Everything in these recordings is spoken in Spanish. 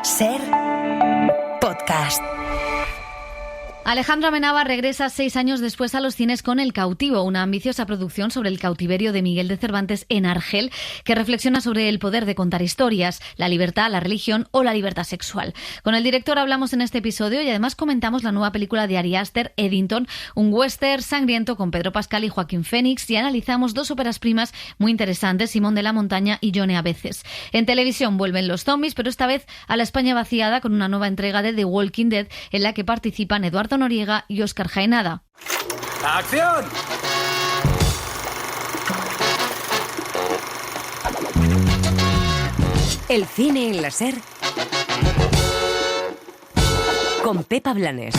Ser podcast. Alejandro Amenábar regresa 6 años después a los cines con El cautivo, una ambiciosa producción sobre el cautiverio de Miguel de Cervantes en Argel, que reflexiona sobre el poder de contar historias, la libertad, la religión o la libertad sexual. Con el director hablamos en este episodio y además comentamos la nueva película de Ari Aster, Eddington, un western sangriento con Pedro Pascal y Joaquín Phoenix, y analizamos 2 óperas primas muy interesantes, Simón de la Montaña y Yone a veces. En televisión vuelven los zombies, pero esta vez a la España vaciada con una nueva entrega de The Walking Dead en la que participan Eduardo Noriega y Óscar Jaenada. ¡Acción! El cine en la Ser con Pepa Blanes.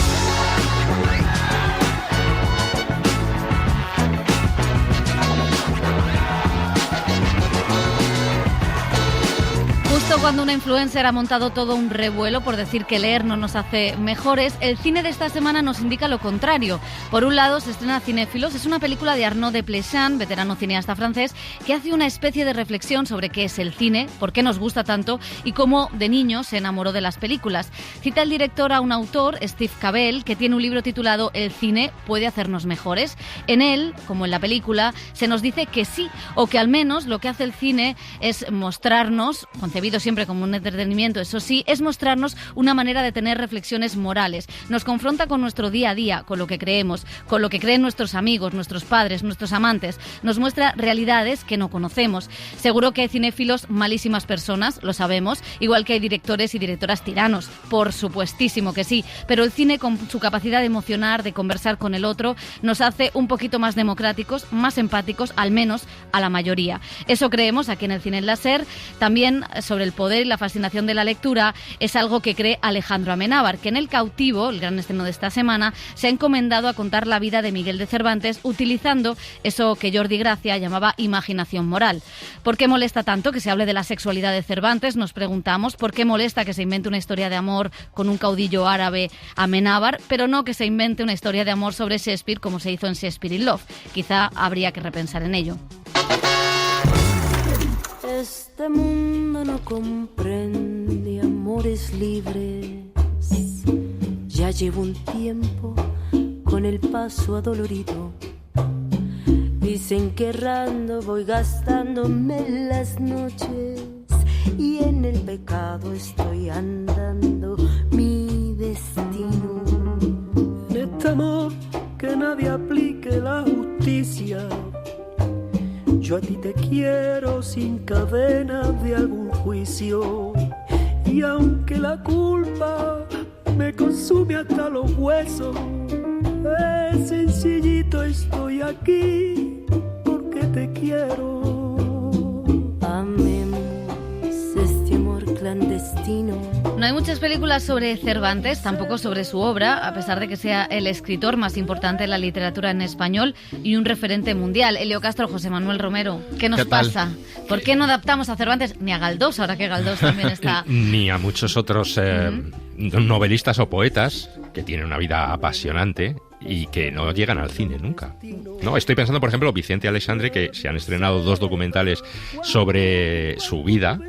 Justo cuando una influencer ha montado todo un revuelo por decir que leer no nos hace mejores, el cine de esta semana nos indica lo contrario. Por un lado, se estrena Cinéfilos, es una película de Arnaud de Pleysan, veterano cineasta francés, que hace una especie de reflexión sobre qué es el cine, por qué nos gusta tanto y cómo de niño se enamoró de las películas. Cita el director a un autor, Steve Cabell, que tiene un libro titulado El cine puede hacernos mejores. En él, como en la película, se nos dice que sí, o que al menos lo que hace el cine es mostrarnos, concebido siempre como un entretenimiento, eso sí, es mostrarnos una manera de tener reflexiones morales. Nos confronta con nuestro día a día, con lo que creemos, con lo que creen nuestros amigos, nuestros padres, nuestros amantes. Nos muestra realidades que no conocemos. Seguro que hay cinéfilos malísimas personas, lo sabemos, igual que hay directores y directoras tiranos, por supuestísimo que sí, pero el cine, con su capacidad de emocionar, de conversar con el otro, nos hace un poquito más democráticos, más empáticos, al menos a la mayoría. Eso creemos aquí en el Cine en la Ser. También sobre el poder y la fascinación de la lectura es algo que cree Alejandro Amenábar, que en El cautivo, el gran estreno de esta semana, se ha encomendado a contar la vida de Miguel de Cervantes utilizando eso que Jordi Gracia llamaba imaginación moral. ¿Por qué molesta tanto que se hable de la sexualidad de Cervantes? Nos preguntamos. ¿Por qué molesta que se invente una historia de amor con un caudillo árabe, Amenábar, pero no que se invente una historia de amor sobre Shakespeare como se hizo en Shakespeare in Love? Quizá habría que repensar en ello. Este mundo no comprende amores libres. Ya llevo un tiempo con el paso adolorido. Dicen que errando voy gastándome las noches y en el pecado estoy andando mi destino. En este amor que nadie aplique la justicia, yo a ti te quiero sin cadenas de algún juicio. Y aunque la culpa me consume hasta los huesos, sencillito estoy aquí porque te quiero. Amemos este amor clandestino. No hay muchas películas sobre Cervantes, tampoco sobre su obra, a pesar de que sea el escritor más importante de la literatura en español y un referente mundial. Elio Castro, José Manuel Romero, ¿qué nos pasa? ¿Por qué no adaptamos a Cervantes ni a Galdós, ahora que Galdós también está...? Ni a muchos otros novelistas o poetas que tienen una vida apasionante y que no llegan al cine nunca. No, estoy pensando, por ejemplo, Vicente Aleixandre, que se han estrenado 2 documentales sobre su vida,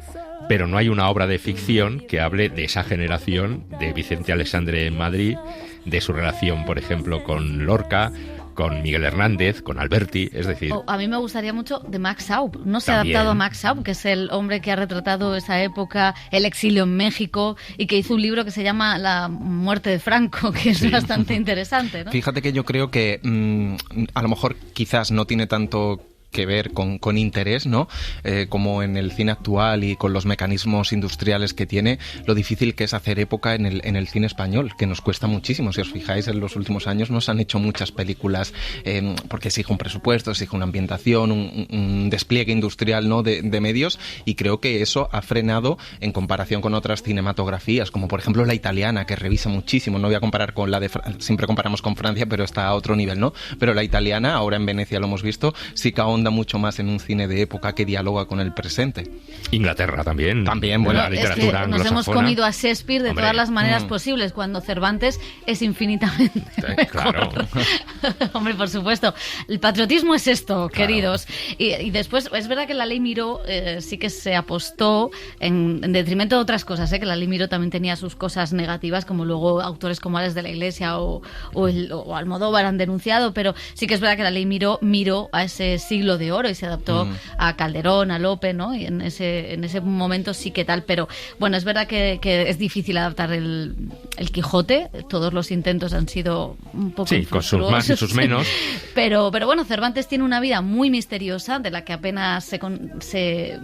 pero no hay una obra de ficción que hable de esa generación de Vicente Aleixandre en Madrid, de su relación, por ejemplo, con Lorca, con Miguel Hernández, con Alberti, es decir... A mí me gustaría mucho de Max Schaub. No se ha También. adaptado a Max Schaub, que es el hombre que ha retratado esa época, el exilio en México, y que hizo un libro que se llama La muerte de Franco, que es bastante interesante, ¿no? Fíjate que yo creo que a lo mejor quizás no tiene tanto que ver con interés, ¿no? Como en el cine actual y con los mecanismos industriales que tiene, lo difícil que es hacer época en el cine español, que nos cuesta muchísimo. Si os fijáis, en los últimos años no se han hecho muchas películas porque exige un presupuesto, exige una ambientación, un despliegue industrial, ¿no? de medios, y creo que eso ha frenado en comparación con otras cinematografías, como por ejemplo la italiana, que revisa muchísimo. No voy a comparar con la de siempre comparamos con Francia, pero está a otro nivel, ¿no? Pero la italiana, ahora en Venecia lo hemos visto, sí que ahonda ahonda mucho más en un cine de época que dialoga con el presente. Inglaterra también. También, bueno, la literatura es que nos hemos anglosajona. comido a Shakespeare de Hombre. todas las maneras posibles, cuando Cervantes es infinitamente mejor. Claro. Hombre, por supuesto. El patriotismo es esto, queridos. Y después, es verdad que la Ley Miró sí que se apostó en detrimento de otras cosas, que la Ley Miró también tenía sus cosas negativas, como luego autores como Ales de la Iglesia o Almodóvar han denunciado, pero sí que es verdad que la Ley Miró miró a ese siglo de oro y se adaptó a Calderón, a Lope, ¿no? Y en ese momento sí que tal, pero bueno, es verdad que es difícil adaptar el Quijote. Todos los intentos han sido un poco con sus más y sus menos. Pero bueno, Cervantes tiene una vida muy misteriosa, de la que apenas se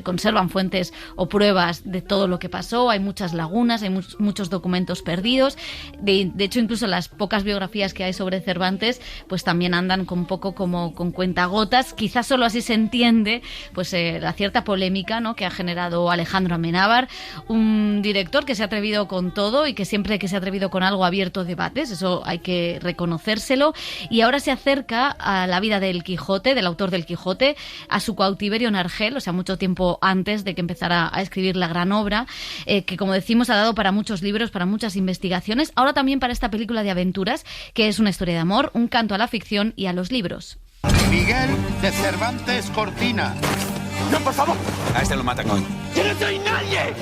conservan fuentes o pruebas de todo lo que pasó. Hay muchas lagunas, hay muchos documentos perdidos. De hecho, incluso las pocas biografías que hay sobre Cervantes, pues también andan un poco como con cuentagotas. Quizás solo así se entiende pues la cierta polémica, ¿no?, que ha generado Alejandro Amenábar, un director que se ha atrevido con todo y que siempre que se ha atrevido con algo ha abierto debates, eso hay que reconocérselo, y ahora se acerca a la vida del Quijote, del autor del Quijote, a su cautiverio en Argel, o sea, mucho tiempo antes de que empezara a escribir la gran obra, que como decimos ha dado para muchos libros, para muchas investigaciones, ahora también para esta película de aventuras, que es una historia de amor, un canto a la ficción y a los libros. Miguel de Cervantes Cortina. ¡No, por favor! A este lo matan hoy. ¡Yo no soy nadie!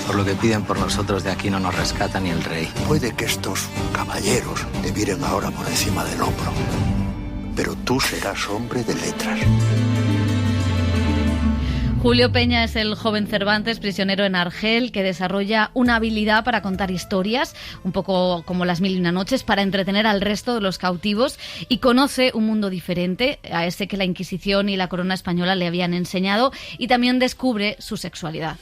Por lo que piden por nosotros, de aquí no nos rescata ni el rey. Puede que estos caballeros te miren ahora por encima del hombro, pero tú serás hombre de letras. Julio Peña es el joven Cervantes, prisionero en Argel, que desarrolla una habilidad para contar historias, un poco como Las Mil y una Noches, para entretener al resto de los cautivos, y conoce un mundo diferente a ese que la Inquisición y la corona española le habían enseñado, y también descubre su sexualidad.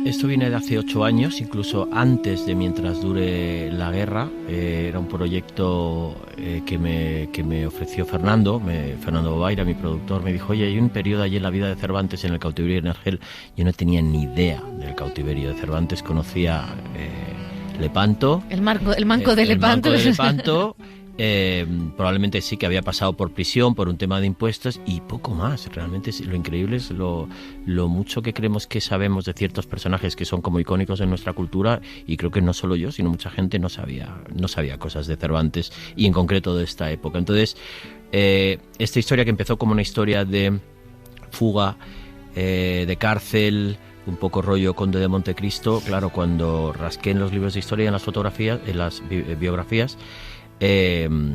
Esto viene de hace 8 años, incluso antes de Mientras dure la guerra. Era un proyecto que me ofreció Fernando Bobaira, mi productor. Me dijo, oye, hay un periodo allí en la vida de Cervantes, en el cautiverio en Argel. Yo no tenía ni idea del cautiverio de Cervantes, conocía Lepanto. El manco de Lepanto. Probablemente sí que había pasado por prisión por un tema de impuestos y poco más. Realmente lo increíble es lo mucho que creemos que sabemos de ciertos personajes que son como icónicos en nuestra cultura, y creo que no solo yo, sino mucha gente no sabía cosas de Cervantes y en concreto de esta época. Entonces, esta historia, que empezó como una historia de fuga, de cárcel, un poco rollo Conde de Montecristo, claro, cuando rasqué en los libros de historia y en las fotografías, en las biografías,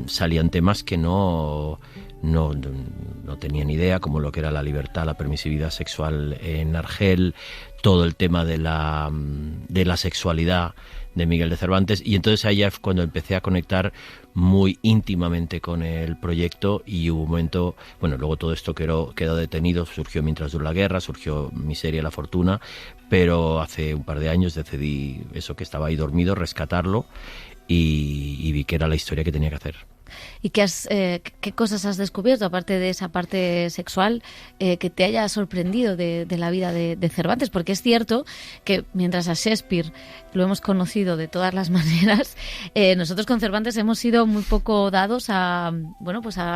salían temas que no tenía ni idea, como lo que era la libertad, la permisividad sexual en Argel, todo el tema de la sexualidad de Miguel de Cervantes, y entonces ahí es cuando empecé a conectar muy íntimamente con el proyecto, y hubo un momento, bueno, luego todo esto quedó detenido, surgió Mientras duró la guerra, surgió mi serie La Fortuna, pero hace un par de años decidí eso, que estaba ahí dormido, rescatarlo, y vi que era la historia que tenía que hacer. ¿Y qué cosas has descubierto, aparte de esa parte sexual, que te haya sorprendido de la vida de Cervantes? Porque es cierto que mientras a Shakespeare lo hemos conocido de todas las maneras, nosotros con Cervantes hemos sido muy poco dados a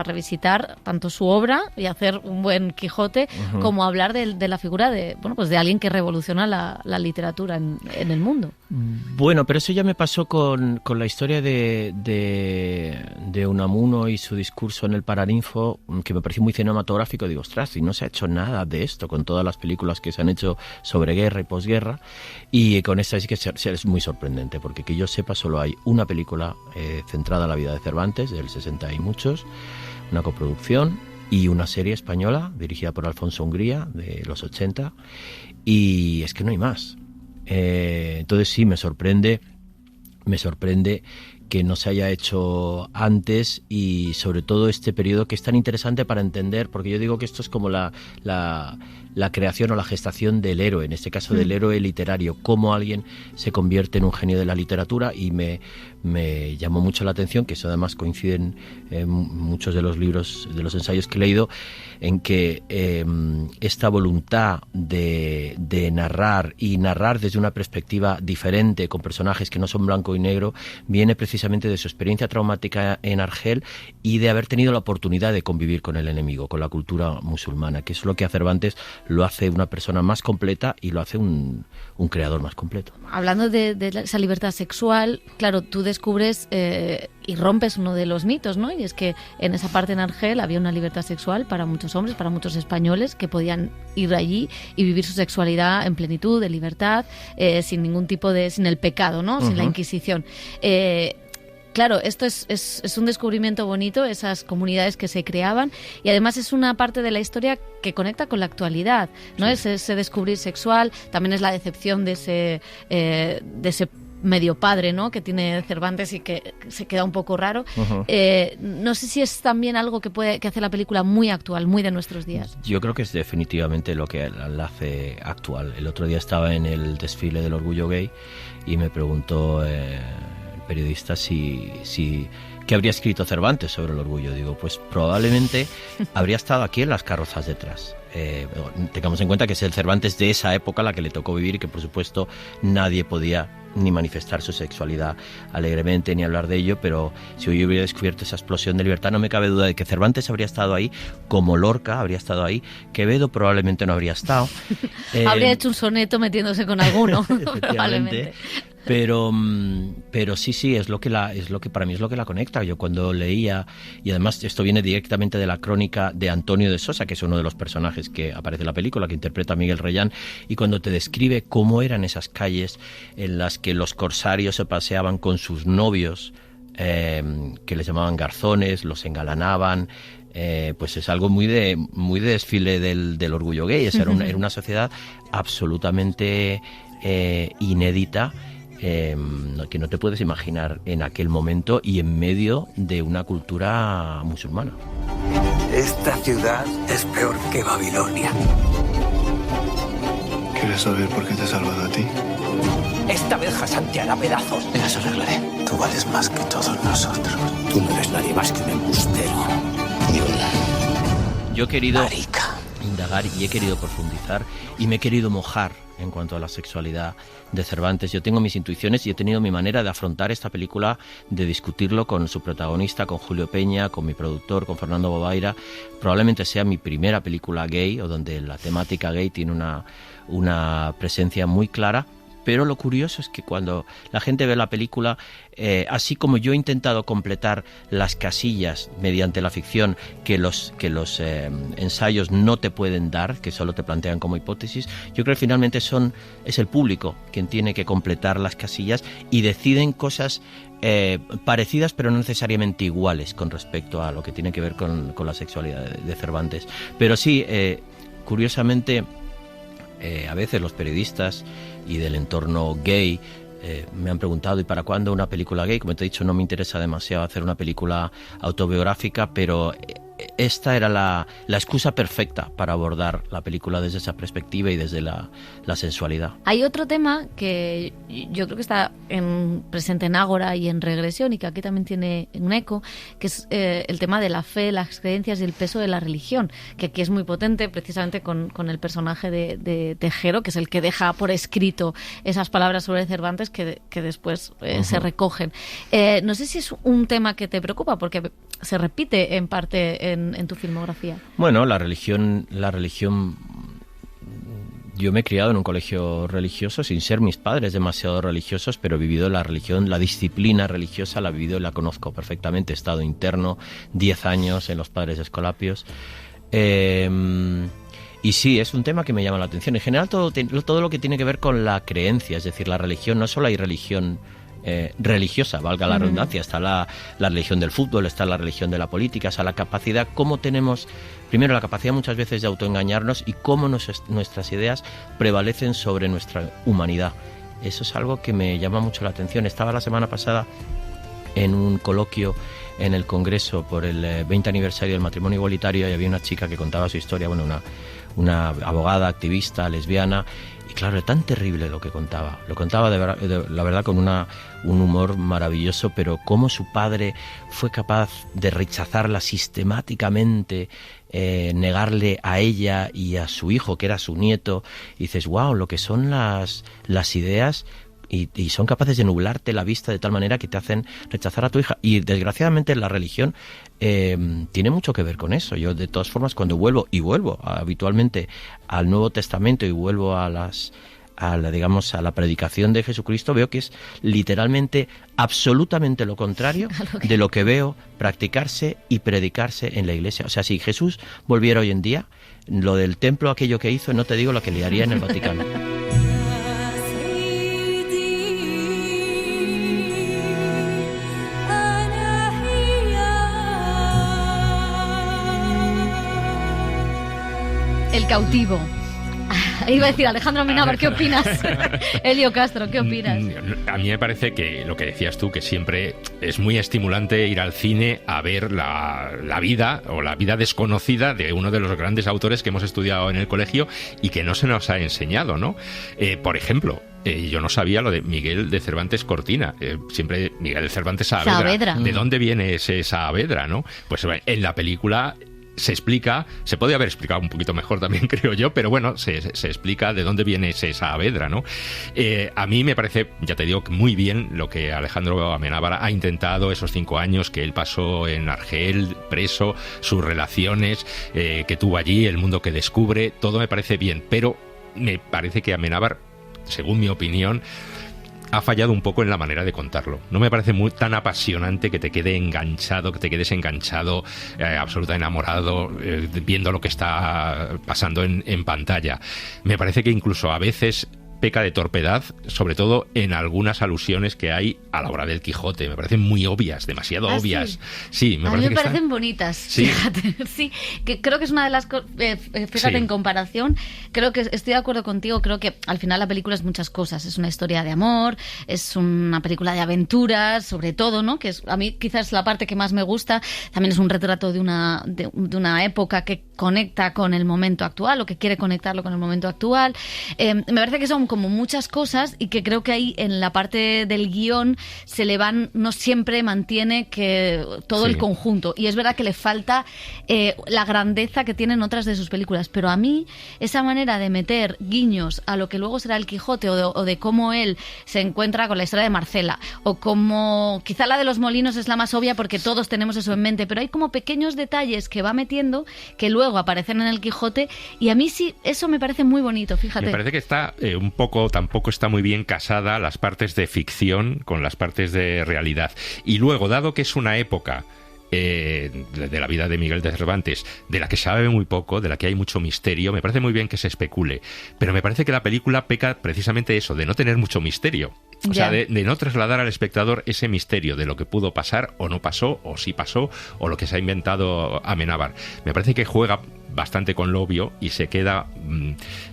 revisitar tanto su obra y hacer un buen Quijote, como a hablar de la figura de alguien que revoluciona la literatura en el mundo. Bueno, pero eso ya me pasó con la historia de Unamuno y su discurso en el Paraninfo, que me pareció muy cinematográfico. Digo, ostras, y no se ha hecho nada de esto con todas las películas que se han hecho sobre guerra y posguerra, y con esta sí que es muy sorprendente, porque que yo sepa solo hay una película centrada en la vida de Cervantes, del 60 y muchos, una coproducción, y una serie española dirigida por Alfonso Hungría de los 80, y es que no hay más. Entonces sí, me sorprende que no se haya hecho antes, y sobre todo este periodo que es tan interesante para entender, porque yo digo que esto es como la creación o la gestación del héroe, en este caso del héroe literario, cómo alguien se convierte en un genio de la literatura, y me llamó mucho la atención, que eso además coinciden en muchos de los libros, de los ensayos que he leído, en que esta voluntad de narrar, y narrar desde una perspectiva diferente, con personajes que no son blanco y negro, viene precisamente precisamente de su experiencia traumática en Argel y de haber tenido la oportunidad de convivir con el enemigo, con la cultura musulmana, que es lo que a Cervantes lo hace una persona más completa y lo hace un creador más completo. Hablando de esa libertad sexual, claro, tú descubres y rompes uno de los mitos, ¿no? Y es que en esa parte en Argel había una libertad sexual para muchos hombres, para muchos españoles que podían ir allí y vivir su sexualidad en plenitud, de libertad, sin ningún tipo de... sin el pecado, ¿no? Sin la Inquisición. Claro, esto es un descubrimiento bonito, esas comunidades que se creaban, y además es una parte de la historia que conecta con la actualidad, ¿no? Sí. Es ese descubrir sexual, también es la decepción de ese medio padre, ¿no?, que tiene Cervantes y que se queda un poco raro. No sé si es también algo que hace la película muy actual, muy de nuestros días. Yo creo que es definitivamente lo que la hace actual. El otro día estaba en el desfile del Orgullo Gay y me preguntó el periodista qué habría escrito Cervantes sobre el orgullo. Digo, pues probablemente habría estado aquí en las carrozas detrás. Tengamos en cuenta que es el Cervantes de esa época la que le tocó vivir y que por supuesto nadie podía ni manifestar su sexualidad alegremente ni hablar de ello, pero si hoy hubiera descubierto esa explosión de libertad, no me cabe duda de que Cervantes habría estado ahí, como Lorca habría estado ahí, Quevedo probablemente no habría estado. Habría hecho un soneto metiéndose con alguno, probablemente. Pero sí, es lo que para mí es lo que la conecta. Yo cuando leía, y además esto viene directamente de la crónica de Antonio de Sosa, que es uno de los personajes que aparece en la película, que interpreta a Miguel Reyán, y cuando te describe cómo eran esas calles en las que los corsarios se paseaban con sus novios, que les llamaban garzones, los engalanaban, pues es algo muy de desfile del orgullo gay. Era una sociedad absolutamente inédita, que no te puedes imaginar en aquel momento y en medio de una cultura musulmana. Esta ciudad es peor que Babilonia. ¿Quieres saber por qué te he salvado a ti? Esta vez Hassan te hará pedazos. Ya se arreglaré. Tú vales más que todos nosotros. Tú no eres nadie más que un embustero. Yo he querido indagar y he querido profundizar y me he querido mojar en cuanto a la sexualidad de Cervantes. Yo tengo mis intuiciones y he tenido mi manera de afrontar esta película, de discutirlo con su protagonista, con Julio Peña, con mi productor, con Fernando Bobaira. Probablemente sea mi primera película gay, o donde la temática gay tiene una presencia muy clara. Pero lo curioso es que cuando la gente ve la película, así como yo he intentado completar las casillas mediante la ficción que los ensayos no te pueden dar, que solo te plantean como hipótesis, yo creo que finalmente es el público quien tiene que completar las casillas y deciden cosas parecidas pero no necesariamente iguales con respecto a lo que tiene que ver con la sexualidad de Cervantes. Pero sí, curiosamente, a veces los periodistas y del entorno gay me han preguntado, ¿y para cuándo una película gay? Como te he dicho, no me interesa demasiado hacer una película autobiográfica, pero esta era la excusa perfecta para abordar la película desde esa perspectiva y desde la sensualidad. Hay otro tema que yo creo que está presente en Ágora y en Regresión, y que aquí también tiene un eco, que es el tema de la fe, las creencias y el peso de la religión, que aquí es muy potente precisamente con el personaje de Tejero, que es el que deja por escrito esas palabras sobre Cervantes que después se recogen. No sé si es un tema que te preocupa, porque se repite en parte en tu filmografía. Bueno, la religión, yo me he criado en un colegio religioso sin ser mis padres demasiado religiosos, pero he vivido la religión, la disciplina religiosa la he vivido y la conozco perfectamente. He estado interno 10 años en los Padres Escolapios. Y sí, es un tema que me llama la atención. En general, todo lo que tiene que ver con la creencia, es decir, la religión, no solo hay religión religiosa, valga la redundancia, está la religión del fútbol, está la religión de la política, está la capacidad, cómo tenemos, primero la capacidad muchas veces de autoengañarnos y cómo nuestras ideas prevalecen sobre nuestra humanidad. Eso es algo que me llama mucho la atención. Estaba la semana pasada en un coloquio en el Congreso por el 20 aniversario del matrimonio igualitario y había una chica que contaba su historia, bueno, una abogada, activista, lesbiana. Y claro, era tan terrible lo que contaba. Lo contaba la verdad con un humor maravilloso, pero cómo su padre fue capaz de rechazarla sistemáticamente, negarle a ella y a su hijo, que era su nieto. Y dices, wow, lo que son las ideas y son capaces de nublarte la vista de tal manera que te hacen rechazar a tu hija. Y desgraciadamente la religión tiene mucho que ver con eso. Yo de todas formas cuando vuelvo habitualmente al Nuevo Testamento y vuelvo a la predicación de Jesucristo, veo que es literalmente absolutamente lo contrario de lo que veo practicarse y predicarse en la Iglesia. O sea, si Jesús volviera hoy en día, lo del templo aquello que hizo, no te digo lo que le haría en el Vaticano. El cautivo. Iba a decir Alejandro Amenábar, ¿qué opinas? Elio Castro, ¿qué opinas? A mí me parece que lo que decías tú, que siempre es muy estimulante ir al cine a ver la vida o la vida desconocida de uno de los grandes autores que hemos estudiado en el colegio y que no se nos ha enseñado, ¿no? Por ejemplo, yo no sabía lo de Miguel de Cervantes Cortina. Siempre Miguel de Cervantes Saavedra. ¿De dónde viene ese Saavedra, no? Pues en la película se explica, se podía haber explicado un poquito mejor también, creo yo, pero bueno, se explica de dónde viene ese Saavedra, ¿no? A mí me parece, ya te digo, muy bien lo que Alejandro Amenábar ha intentado esos 5 años que él pasó en Argel, preso, sus relaciones que tuvo allí, el mundo que descubre, todo me parece bien, pero me parece que Amenábar, según mi opinión, ha fallado un poco en la manera de contarlo. No me parece tan apasionante que te quede enganchado, que te quedes enganchado, absolutamente enamorado, viendo lo que está pasando en pantalla. Me parece que incluso a veces peca de torpedad, sobre todo en algunas alusiones que hay a la obra del Quijote. Me parecen muy obvias, demasiado obvias. Sí, a mí me parecen bonitas, ¿sí? Fíjate. Sí, que creo que es una de las cosas, fíjate, en comparación, creo que estoy de acuerdo contigo, creo que al final la película es muchas cosas. Es una historia de amor, es una película de aventuras, sobre todo, ¿no? Que es, a mí quizás la parte que más me gusta. También es un retrato de una época que conecta con el momento actual, o que quiere conectarlo con el momento actual. Me parece que son como muchas cosas y que creo que ahí en la parte del guión no siempre mantiene que todo el conjunto, y es verdad que le falta la grandeza que tienen otras de sus películas, pero a mí esa manera de meter guiños a lo que luego será el Quijote, o de cómo él se encuentra con la historia de Marcela, o como quizá la de los molinos es la más obvia porque todos tenemos eso en mente, pero hay como pequeños detalles que va metiendo que luego aparecen en el Quijote, y a mí sí, eso me parece muy bonito, fíjate. Me parece que está tampoco está muy bien casada las partes de ficción con las partes de realidad. Y luego, dado que es una época de la vida de Miguel de Cervantes, de la que se sabe muy poco, de la que hay mucho misterio, me parece muy bien que se especule, pero me parece que la película peca precisamente eso, de no tener mucho misterio. O sea, de no trasladar al espectador ese misterio de lo que pudo pasar o no pasó, o sí pasó, o lo que se ha inventado Amenábar. Me parece que juega bastante con lo obvio y se queda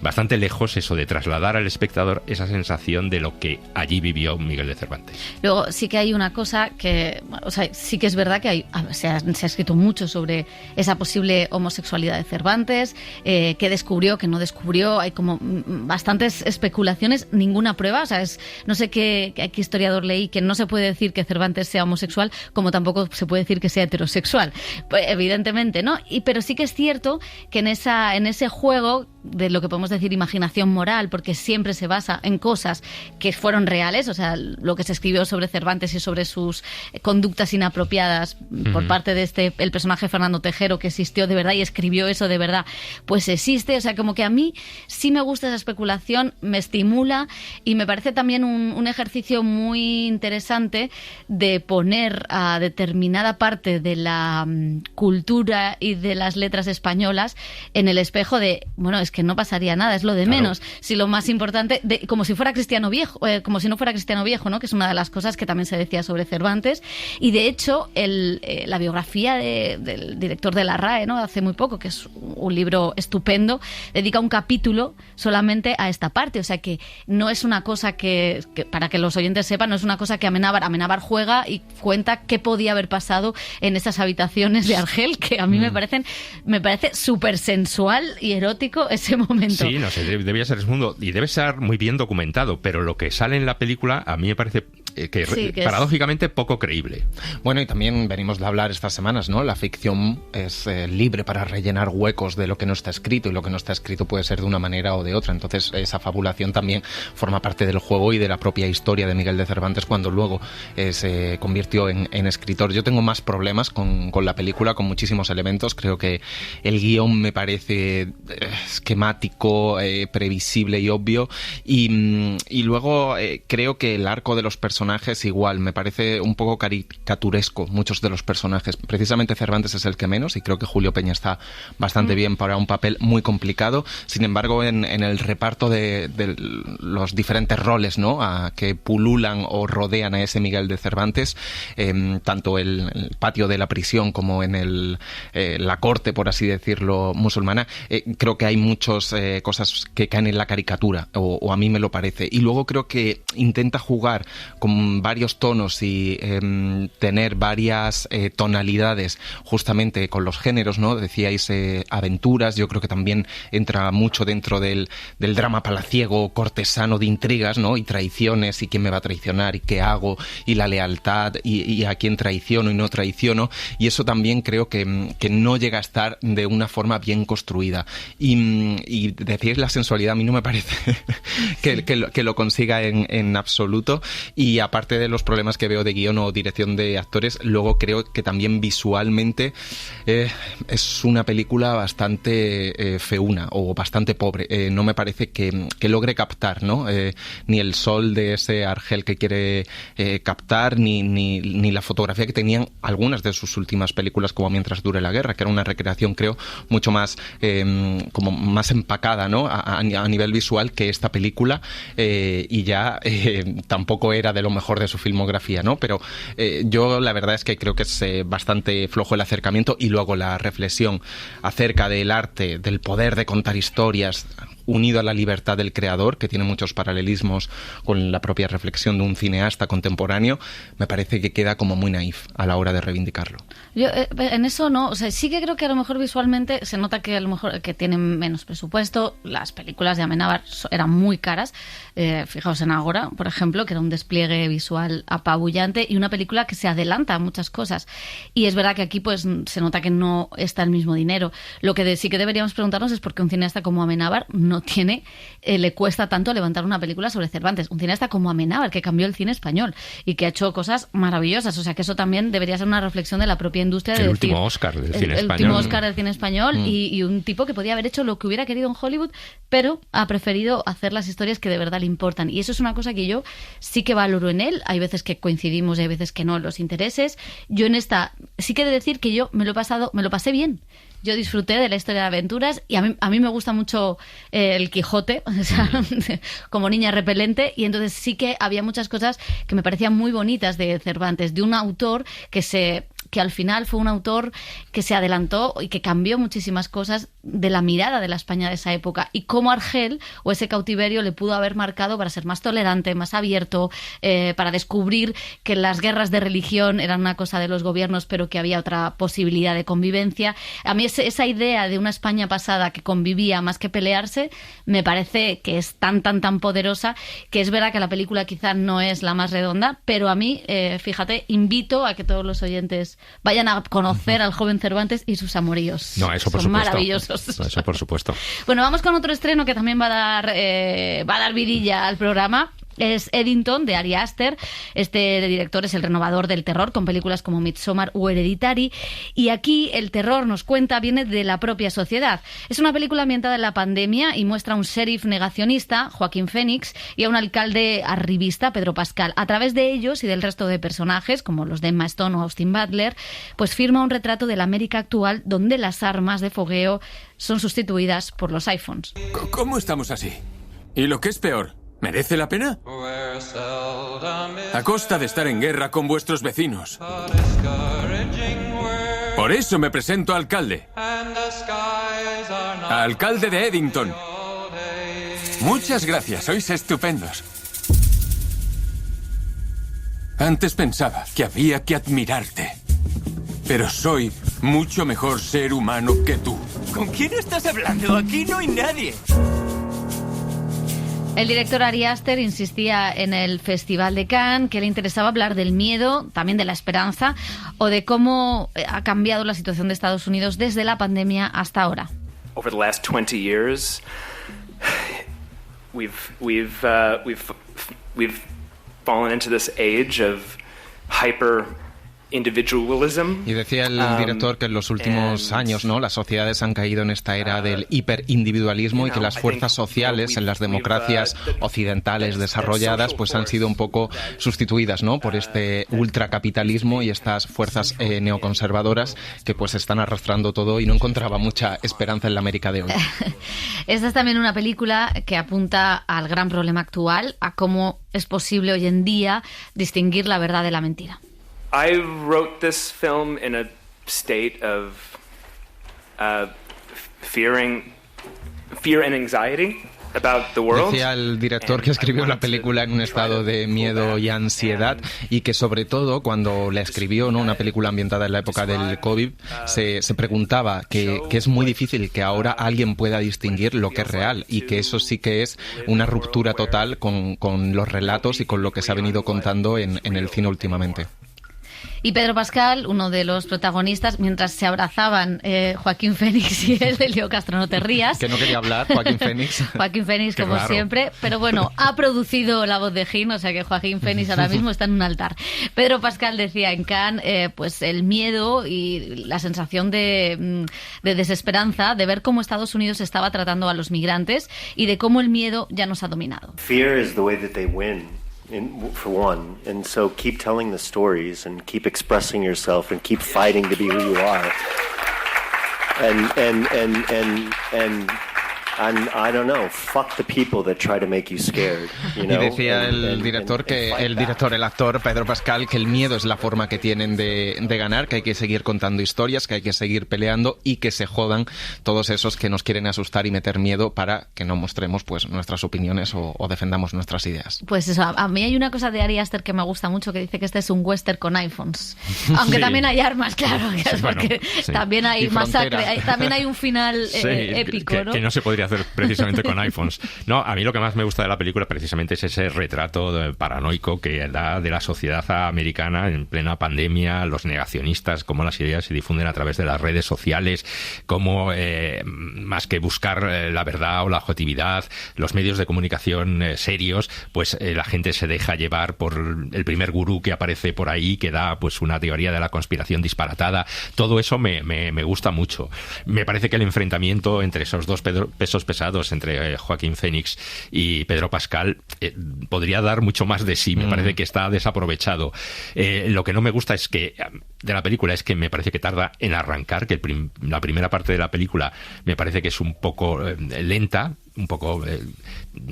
bastante lejos eso de trasladar al espectador esa sensación de lo que allí vivió Miguel de Cervantes. Luego sí que hay una cosa que, o sea, sí que es verdad que se ha escrito mucho sobre esa posible homosexualidad de Cervantes, qué descubrió, qué no descubrió, hay como bastantes especulaciones, ninguna prueba, o sea, no sé qué historiador leí que no se puede decir que Cervantes sea homosexual, como tampoco se puede decir que sea heterosexual, pues, evidentemente, ¿no? Pero sí que es cierto que en ese juego de lo que podemos decir imaginación moral, porque siempre se basa en cosas que fueron reales, o sea, lo que se escribió sobre Cervantes y sobre sus conductas inapropiadas por parte de el personaje Fernando Tejero, que existió de verdad y escribió eso de verdad, pues existe, o sea, como que a mí sí me gusta esa especulación, me estimula, y me parece también un ejercicio muy interesante de poner a determinada parte de la cultura y de las letras españolas en el espejo de, bueno, es que no pasaría nada, es lo de menos. Si lo más importante, como si fuera cristiano viejo, como si no fuera cristiano viejo, ¿no? Que es una de las cosas que también se decía sobre Cervantes. Y de hecho, la biografía del director de la RAE, ¿no? Hace muy poco, que es un libro estupendo, dedica un capítulo solamente a esta parte. O sea que no es una cosa que para que los oyentes sepan, no es una cosa que Amenábar juega y cuenta qué podía haber pasado en esas habitaciones de Argel, que a mí me parece súper sensual y erótico ese momento. Sí, no sé, debía ser ese mundo y debe ser muy bien documentado, pero lo que sale en la película a mí me parece paradójicamente poco creíble. Bueno, y también venimos de hablar estas semanas, ¿no? La ficción es libre para rellenar huecos de lo que no está escrito, y lo que no está escrito puede ser de una manera o de otra. Entonces, esa fabulación también forma parte del juego y de la propia historia de Miguel de Cervantes cuando luego se convirtió en escritor. Yo tengo más problemas con la película, con muchísimos elementos. Creo que el guión me parece esquemático, previsible y obvio. Y luego creo que el arco de los personajes igual, me parece un poco caricaturesco muchos de los personajes. Precisamente Cervantes es el que menos, y creo que Julio Peña está bastante bien para un papel muy complicado. Sin embargo, en el reparto de los diferentes roles, ¿no?, que pululan o rodean a ese Miguel de Cervantes, tanto el patio de la prisión como en la corte, por así decirlo, musulmana, creo que hay muchas cosas que caen en la caricatura, o a mí me lo parece. Y luego creo que intenta jugar con varios tonos y tener varias tonalidades justamente con los géneros, ¿no? Decíais aventuras, yo creo que también entra mucho dentro del drama palaciego, cortesano, de intrigas, ¿no? Y traiciones, y quién me va a traicionar, y qué hago, y la lealtad, y a quién traiciono y no traiciono, y eso también creo que no llega a estar de una forma bien construida. Y decir la sensualidad, a mí no me parece que lo consiga en absoluto. Y aparte de los problemas que veo de guión o dirección de actores, luego creo que también visualmente es una película bastante feuna o bastante pobre. No me parece que logre captar, ¿no? Ni el sol de ese Argel que quiere captar, ni la fotografía que tenían algunas de sus últimas películas, como Mientras dure la guerra, que era una recreación, creo, mucho más como más empacada, ¿no? A nivel visual que esta película, y ya tampoco era de lo mejor de su filmografía, ¿no? Pero yo la verdad es que creo que es bastante flojo el acercamiento, y luego la reflexión acerca del arte, del poder de contar historias, unido a la libertad del creador, que tiene muchos paralelismos con la propia reflexión de un cineasta contemporáneo, me parece que queda como muy naif a la hora de reivindicarlo. Yo en eso no, o sea, sí que creo que a lo mejor visualmente se nota que a lo mejor que tienen menos presupuesto. Las películas de Amenábar eran muy caras. Fijaos en Agora, por ejemplo, que era un despliegue visual apabullante, y una película que se adelanta a muchas cosas. Y es verdad que aquí pues se nota que no está el mismo dinero. Lo que sí que deberíamos preguntarnos es por qué un cineasta como Amenábar no le cuesta tanto levantar una película sobre Cervantes. Un cineasta como Amenábar, que cambió el cine español y que ha hecho cosas maravillosas. O sea, que eso también debería ser una reflexión de la propia industria. El último Oscar del cine español. El último Oscar del cine español, y un tipo que podía haber hecho lo que hubiera querido en Hollywood, pero ha preferido hacer las historias que de verdad le importan. Y eso es una cosa que yo sí que valoro en él. Hay veces que coincidimos y hay veces que no en los intereses. Yo en esta sí que he de decir que yo me lo pasé bien. Yo disfruté de la historia de aventuras, y a mí me gusta mucho el Quijote, o sea, como niña repelente, y entonces sí que había muchas cosas que me parecían muy bonitas de Cervantes, de un autor que al final fue un autor que se adelantó y que cambió muchísimas cosas de la mirada de la España de esa época, y cómo Argel o ese cautiverio le pudo haber marcado para ser más tolerante, más abierto, para descubrir que las guerras de religión eran una cosa de los gobiernos, pero que había otra posibilidad de convivencia. A mí esa idea de una España pasada que convivía más que pelearse me parece que es tan poderosa, que es verdad que la película quizá no es la más redonda, pero a mí, fíjate, invito a que todos los oyentes vayan a conocer al joven Cervantes y sus amoríos. No, eso por Son supuesto. Maravillosos. No, eso por supuesto. Bueno, vamos con otro estreno que también va a dar vidilla al programa. Es Eddington, de Ari Aster. Este director es el renovador del terror, con películas como Midsommar o Hereditary. Y aquí el terror, nos cuenta, viene de la propia sociedad. Es una película ambientada en la pandemia y muestra a un sheriff negacionista, Joaquín Phoenix, y a un alcalde arribista, Pedro Pascal. A través de ellos y del resto de personajes, como los de Emma Stone o Austin Butler, pues firma un retrato de la América actual, donde las armas de fogueo son sustituidas por los iPhones. ¿Cómo estamos así? Y lo que es peor, ¿merece la pena? A costa de estar en guerra con vuestros vecinos. Por eso me presento a alcalde. Alcalde de Eddington. Muchas gracias, sois estupendos. Antes pensaba que había que admirarte. Pero soy mucho mejor ser humano que tú. ¿Con quién estás hablando? Aquí no hay nadie. El director Ari Aster insistía en el Festival de Cannes que le interesaba hablar del miedo, también de la esperanza, o de cómo ha cambiado la situación de Estados Unidos desde la pandemia hasta ahora. Over the last 20 years, we've fallen into this age of hyper individualism. Y decía el director que en los últimos años, ¿no?, las sociedades han caído en esta era del hiperindividualismo y que las fuerzas sociales en las democracias occidentales desarrolladas pues han sido un poco sustituidas, ¿no?, por este ultracapitalismo y estas fuerzas neoconservadoras que pues están arrastrando todo, y no encontraba mucha esperanza en la América de hoy. Esta es también una película que apunta al gran problema actual, a cómo es posible hoy en día distinguir la verdad de la mentira. I wrote this film in a state of fear and anxiety about the world. Decía el director que escribió la película en un estado de miedo y ansiedad, y que sobre todo cuando la escribió, ¿no?, una película ambientada en la época del COVID, se preguntaba que es muy difícil que ahora alguien pueda distinguir lo que es real, y que eso sí que es una ruptura total con los relatos y con lo que se ha venido contando en el cine últimamente. Y Pedro Pascal, uno de los protagonistas, mientras se abrazaban Joaquín Phoenix y él, Leo Castro, no te rías. Que no quería hablar, Joaquín Phoenix. Joaquín Phoenix, como siempre. Pero bueno, ha producido La voz de Jin, o sea que Joaquín Phoenix ahora mismo está en un altar. Pedro Pascal decía en Cannes, pues el miedo y la sensación de desesperanza de ver cómo Estados Unidos estaba tratando a los migrantes y de cómo el miedo ya nos ha dominado. Fear is the way that they win. For one, and so keep telling the stories and keep expressing yourself and keep fighting to be who you are. And I don't know, fuck the people that try to make you scared, you know? Y decía el director el actor Pedro Pascal, que el miedo es la forma que tienen de ganar, que hay que seguir contando historias, que hay que seguir peleando y que se jodan todos esos que nos quieren asustar y meter miedo para que no mostremos pues nuestras opiniones o defendamos nuestras ideas. Pues eso, a mí hay una cosa de Ari Aster que me gusta mucho, que dice que este es un western con iPhones. Aunque sí, también hay armas, claro, sí, porque sí, también hay masacre, también hay un final épico, ¿no? Que no se podría hacer precisamente con iPhones. No, a mí lo que más me gusta de la película precisamente es ese retrato paranoico que da de la sociedad americana en plena pandemia, los negacionistas, cómo las ideas se difunden a través de las redes sociales, cómo más que buscar la verdad o la objetividad, los medios de comunicación serios, pues la gente se deja llevar por el primer gurú que aparece por ahí, que da pues una teoría de la conspiración disparatada. Todo eso me gusta mucho. Me parece que el enfrentamiento entre esos dos pesos pesados, entre Joaquín Phoenix y Pedro Pascal, podría dar mucho más de sí. Me parece que está desaprovechado. Lo que no me gusta de la película es que me parece que tarda en arrancar, que la primera parte de la película me parece que es un poco lenta, un poco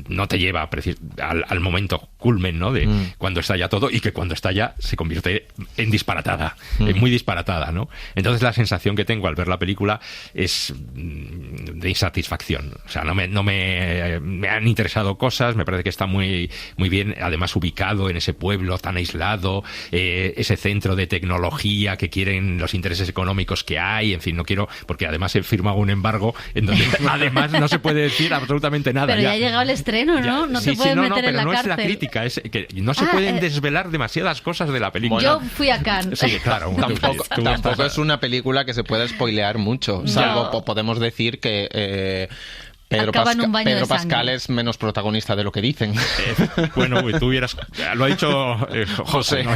no te lleva al momento culmen, ¿no?, de cuando estalla todo, y que cuando estalla se convierte en disparatada, muy disparatada, ¿no? Entonces la sensación que tengo al ver la película es de insatisfacción. O sea, me han interesado cosas, me parece que está muy bien, además ubicado en ese pueblo tan aislado, ese centro de tecnología que quieren los intereses económicos que hay, en fin, no quiero, porque además he firmado un embargo en donde además no se puede decir absolutamente nada. Pero ya ha llegado el estreno, ¿no? No te puedes meter en la cárcel. Pero no es la crítica, es que no se pueden desvelar demasiadas cosas de la película. Yo fui a Cannes. Sí, claro. Tampoco es una película que se pueda spoilear mucho, salvo podemos decir que Pedro Pascal es menos protagonista de lo que dicen. Bueno, tú hubieras... Lo ha dicho José. No,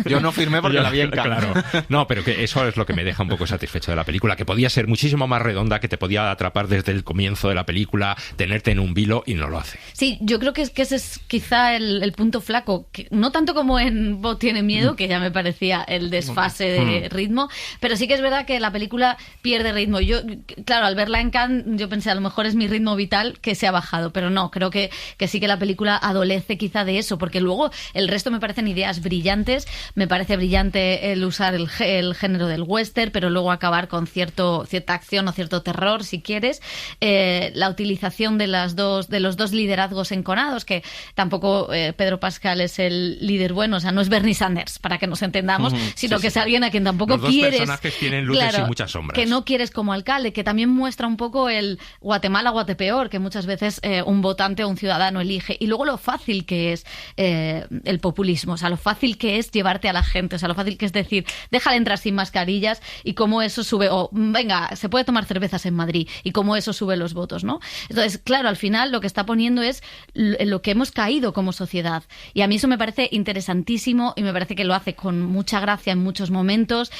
yo no firmé porque la vi en Cannes. Claro. No, pero que eso es lo que me deja un poco satisfecho de la película, que podía ser muchísimo más redonda, que te podía atrapar desde el comienzo de la película, tenerte en un vilo, y no lo hace. Sí, yo creo que ese es quizá el punto flaco, que no tanto como en Bo tiene miedo, que ya me parecía el desfase de ritmo, pero sí que es verdad que la película pierde ritmo. Yo, claro, al verla en Cannes, yo pensé, a lo mejor es mi ritmo vital que se ha bajado, pero no, creo que sí que la película adolece quizá de eso, porque luego el resto me parecen ideas brillantes. Me parece brillante el usar el género del western, pero luego acabar con cierta acción o cierto terror, si quieres. La utilización de los dos liderazgos enconados, que tampoco Pedro Pascal es el líder bueno, o sea, no es Bernie Sanders, para que nos entendamos, sino que es alguien a quien tampoco quieres. Los dos personajes tienen luces y muchas sombras. Que no quieres como alcalde, que también muestra un poco el Guatemala mal aguate peor, que muchas veces un votante o un ciudadano elige. Y luego lo fácil que es el populismo, o sea, lo fácil que es llevarte a la gente, o sea, lo fácil que es decir, déjale entrar sin mascarillas y cómo eso sube, o venga, se puede tomar cervezas en Madrid y cómo eso sube los votos, ¿no? Entonces, claro, al final lo que está poniendo es lo que hemos caído como sociedad. Y a mí eso me parece interesantísimo y me parece que lo hace con mucha gracia en muchos momentos,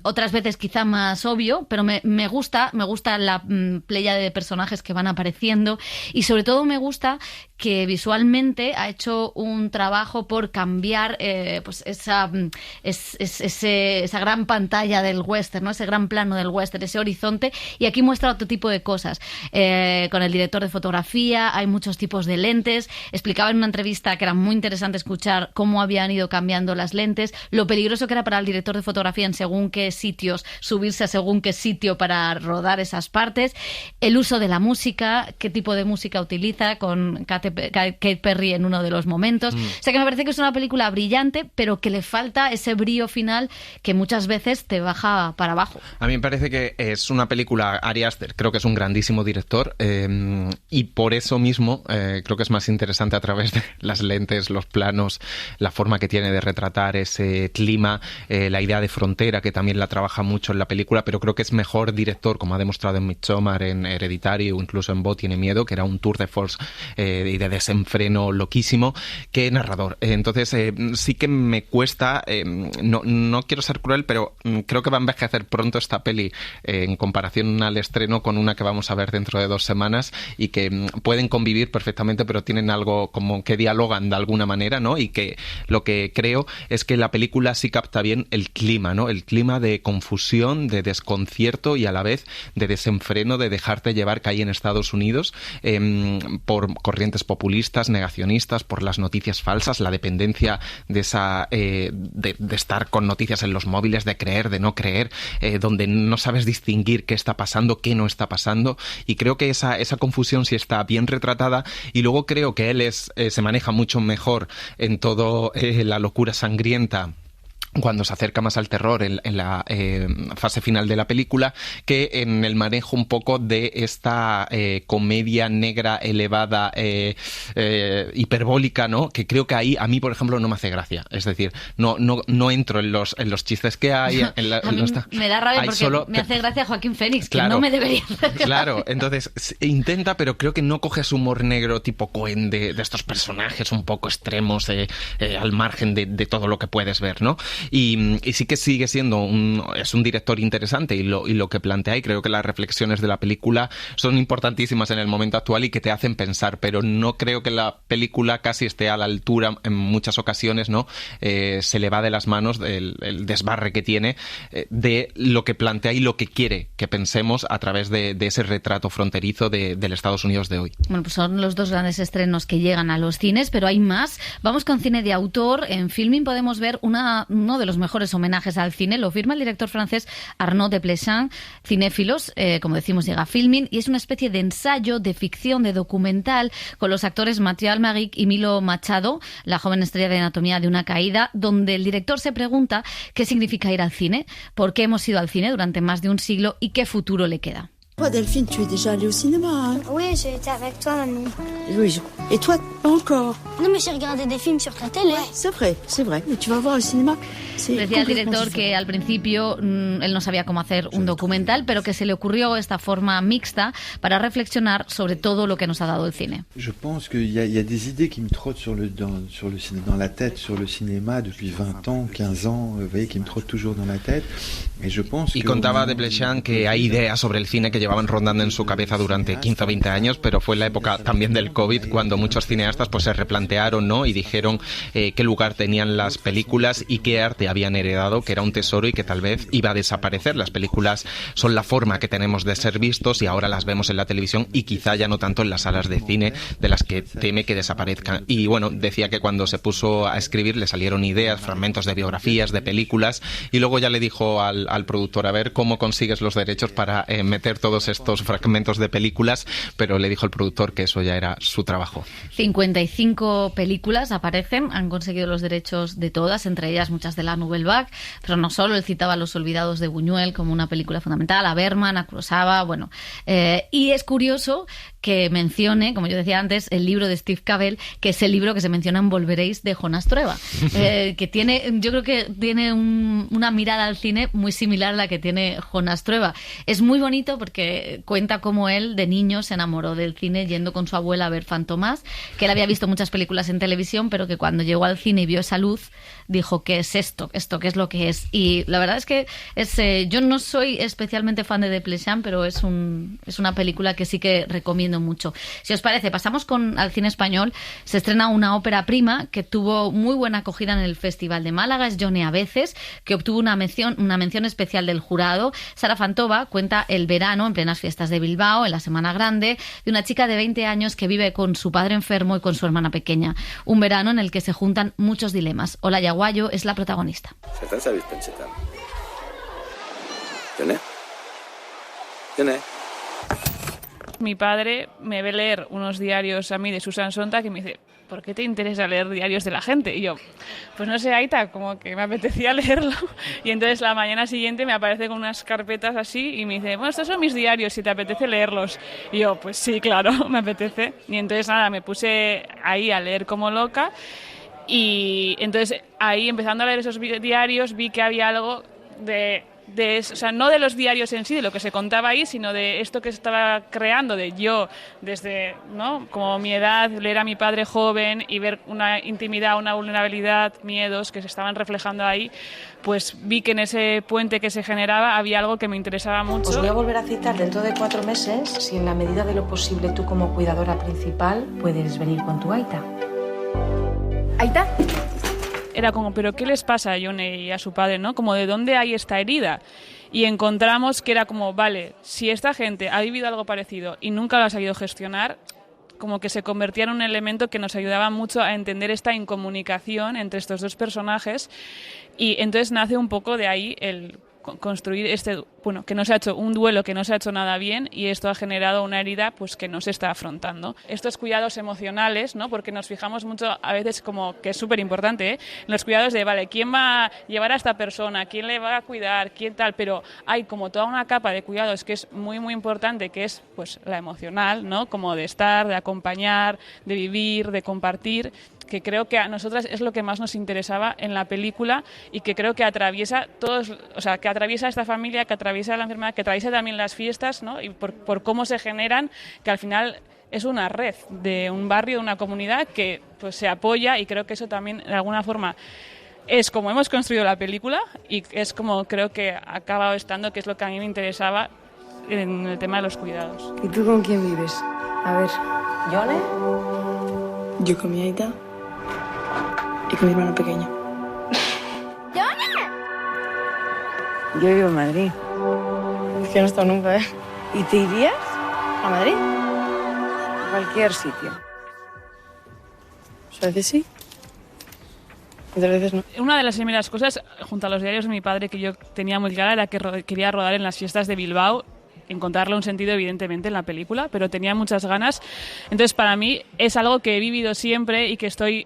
otras veces quizá más obvio, pero me gusta la playa de personajes que van apareciendo y sobre todo me gusta que visualmente ha hecho un trabajo por cambiar pues esa gran pantalla del western, ¿no? Ese gran plano del western, ese horizonte, y aquí muestra otro tipo de cosas. Con el director de fotografía hay muchos tipos de lentes. Explicaba en una entrevista que era muy interesante escuchar cómo habían ido cambiando las lentes, lo peligroso que era para el director de fotografía en según qué sitios subirse a según qué sitio para rodar esas partes, el uso de la música, qué tipo de música utiliza con Katy Perry en uno de los momentos. O sea que me parece que es una película brillante, pero que le falta ese brío final que muchas veces te baja para abajo. A mí me parece que es una película, Ari Aster creo que es un grandísimo director, y por eso mismo creo que es más interesante a través de las lentes, los planos, la forma que tiene de retratar ese clima, la idea de frontera que también la trabaja mucho en la película, pero creo que es mejor director, como ha demostrado en Midsommar, en Hereditary o incluso en Bo tiene miedo, que era un tour de force y de desenfreno loquísimo, que narrador. Entonces sí que me cuesta, no quiero ser cruel, pero creo que va a envejecer pronto esta peli en comparación al estreno con una que vamos a ver dentro de 2 semanas y que pueden convivir perfectamente, pero tienen algo como que dialogan de alguna manera, ¿no? Y que lo que creo es que la película sí capta bien el clima, ¿no? El clima de confusión, de desconcierto y a la vez de desenfreno, de dejarte llevar que hay en Estados Unidos por corrientes populistas, negacionistas, por las noticias falsas, la dependencia de esa de estar con noticias en los móviles, de creer, de no creer, donde no sabes distinguir qué está pasando, qué no está pasando, y creo que esa confusión sí está bien retratada, y luego creo que él se maneja mucho mejor en todo la locura sangrienta cuando se acerca más al terror en la fase final de la película, que en el manejo un poco de esta comedia negra elevada, hiperbólica, ¿no? Que creo que ahí a mí, por ejemplo, no me hace gracia. Es decir, no entro en los chistes que hay. A mí me da rabia porque me hace gracia Joaquín Phoenix, que no me debería hacer gracia. Claro, entonces intenta, pero creo que no coge su humor negro tipo Coen de estos personajes un poco extremos, al margen de todo lo que puedes ver, ¿no? Y sí que sigue siendo es un director interesante y lo que plantea, y creo que las reflexiones de la película son importantísimas en el momento actual y que te hacen pensar, pero no creo que la película casi esté a la altura en muchas ocasiones, ¿no? Se le va de las manos el desbarre que tiene de lo que plantea y lo que quiere que pensemos a través de ese retrato fronterizo del Estados Unidos de hoy. Bueno, pues son los 2 grandes estrenos que llegan a los cines, pero hay más. Vamos con cine de autor. En Filmin podemos ver uno de los mejores homenajes al cine. Lo firma el director francés Arnaud Desplechin. Cinéfilos, como decimos, llega a Filmin y es una especie de ensayo de ficción, de documental, con los actores Mathieu Amalric y Milo Machado, la joven estrella de Anatomía de una caída, donde el director se pregunta qué significa ir al cine, por qué hemos ido al cine durante más de un siglo y qué futuro le queda. Toi, Delphine, tu es déjà allée au cinéma, hein? Oui, j'ai été avec toi, mamie. Oui, et toi, pas encore? Non, mais j'ai regardé des films sur ta télé. Ouais, c'est vrai. Mais tu vas voir au cinéma. Decía el director que al principio él no sabía cómo hacer un documental, pero que se le ocurrió esta forma mixta para reflexionar sobre todo lo que nos ha dado el cine. Je pense qu'il y a des idées qui me trottent dans la tête sur le cinéma depuis 20 ans, 15 ans, vous voyez, qui me trottent toujours dans la tête. Et je pense y contaba Desplechin que hay ideas sobre el cine que llevaban rondando en su cabeza durante 15 o 20 años, pero fue en la época también del COVID cuando muchos cineastas pues se replantearon, ¿no? Y dijeron qué lugar tenían las películas y qué arte habían heredado, que era un tesoro y que tal vez iba a desaparecer. Las películas son la forma que tenemos de ser vistos y ahora las vemos en la televisión y quizá ya no tanto en las salas de cine, de las que teme que desaparezcan. Y bueno, decía que cuando se puso a escribir le salieron ideas, fragmentos de biografías, de películas, y luego ya le dijo al productor, a ver cómo consigues los derechos para meter todo todos estos fragmentos de películas, pero le dijo el productor que eso ya era su trabajo. 55 películas aparecen, han conseguido los derechos de todas, entre ellas muchas de la Nouvelle Vague, pero no solo, él citaba Los Olvidados de Buñuel como una película fundamental, a Bergman, a Kurosawa, bueno. Y es curioso que mencione, como yo decía antes, el libro de Steve Cavell, que es el libro que se menciona en Volveréis de Jonas Trueba, que tiene, yo creo que tiene una mirada al cine muy similar a la que tiene Jonas Trueba. Es muy bonito porque cuenta cómo él de niño se enamoró del cine yendo con su abuela a ver Fantomas, que él había visto muchas películas en televisión, pero que cuando llegó al cine y vio esa luz, dijo, ¿qué es esto? ¿Qué es lo que es? Y la verdad es que yo no soy especialmente fan de Desplechin, pero es una película que sí que recomiendo mucho. Si os parece, pasamos al cine español. Se estrena una ópera prima que tuvo muy buena acogida en el Festival de Málaga, es Yone a veces, que obtuvo una mención especial del jurado. Sara Fantova cuenta el verano, en plenas fiestas de Bilbao, en la Semana Grande, de una chica de 20 años que vive con su padre enfermo y con su hermana pequeña. Un verano en el que se juntan muchos dilemas. Olaya Guayo es la protagonista. Zertan zabiz pentsetan? Jone? Jone? Mi padre me ve leer unos diarios a mí de Susan Sontag y me dice, ¿por qué te interesa leer diarios de la gente? Y yo, pues no sé, Aita, como que me apetecía leerlo. Y entonces la mañana siguiente me aparece con unas carpetas así y me dice, bueno, estos son mis diarios, si te apetece leerlos. Y yo, pues sí, claro, me apetece. Y entonces nada, me puse ahí a leer como loca. Y entonces ahí, empezando a leer esos diarios, vi que había algo o sea, no de los diarios en sí, de lo que se contaba ahí, sino de esto que se estaba creando, de yo, desde, ¿no?, como mi edad, leer a mi padre joven y ver una intimidad, una vulnerabilidad, miedos que se estaban reflejando ahí, pues vi que en ese puente que se generaba había algo que me interesaba mucho. Os voy a volver a citar dentro de 4 meses, si en la medida de lo posible tú como cuidadora principal puedes venir con tu Aita. ¿Aita? Era como, ¿pero qué les pasa a Yone y a su padre, no? Como, ¿de dónde hay esta herida? Y encontramos que era como, vale, si esta gente ha vivido algo parecido y nunca lo ha sabido gestionar, como que se convertía en un elemento que nos ayudaba mucho a entender esta incomunicación entre estos dos personajes. Y entonces nace un poco de ahí el construir que no se ha hecho un duelo, que no se ha hecho nada bien, y esto ha generado una herida pues que no se está afrontando. Estos cuidados emocionales, ¿no?, porque nos fijamos mucho a veces, como que es súper importante, en los cuidados de, vale, ¿quién va a llevar a esta persona? ¿Quién le va a cuidar? ¿Quién tal? Pero hay como toda una capa de cuidados que es muy, muy importante, que es pues la emocional, ¿no?, como de estar, de acompañar, de vivir, de compartir, que creo que a nosotras es lo que más nos interesaba en la película y que creo que atraviesa que atraviesa esta familia, que atraviesa la enfermedad, que atraviesa también las fiestas, ¿no?, y por cómo se generan, que al final es una red de un barrio, de una comunidad que pues se apoya, y creo que eso también de alguna forma es como hemos construido la película y es como creo que ha acabado estando, que es lo que a mí me interesaba en el tema de los cuidados. ¿Y tú con quién vives? A ver, ¿Yone? Yo con mi Aita y con mi hermano pequeño. Yo vivo en Madrid. Es que no he estado nunca, ¿eh? ¿Y te irías a Madrid? A cualquier sitio. A veces sí, otras veces no. Una de las primeras cosas, junto a los diarios de mi padre, que yo tenía muy clara, era que quería rodar en las fiestas de Bilbao, encontrarle un sentido evidentemente en la película, pero tenía muchas ganas. Entonces para mí es algo que he vivido siempre y que estoy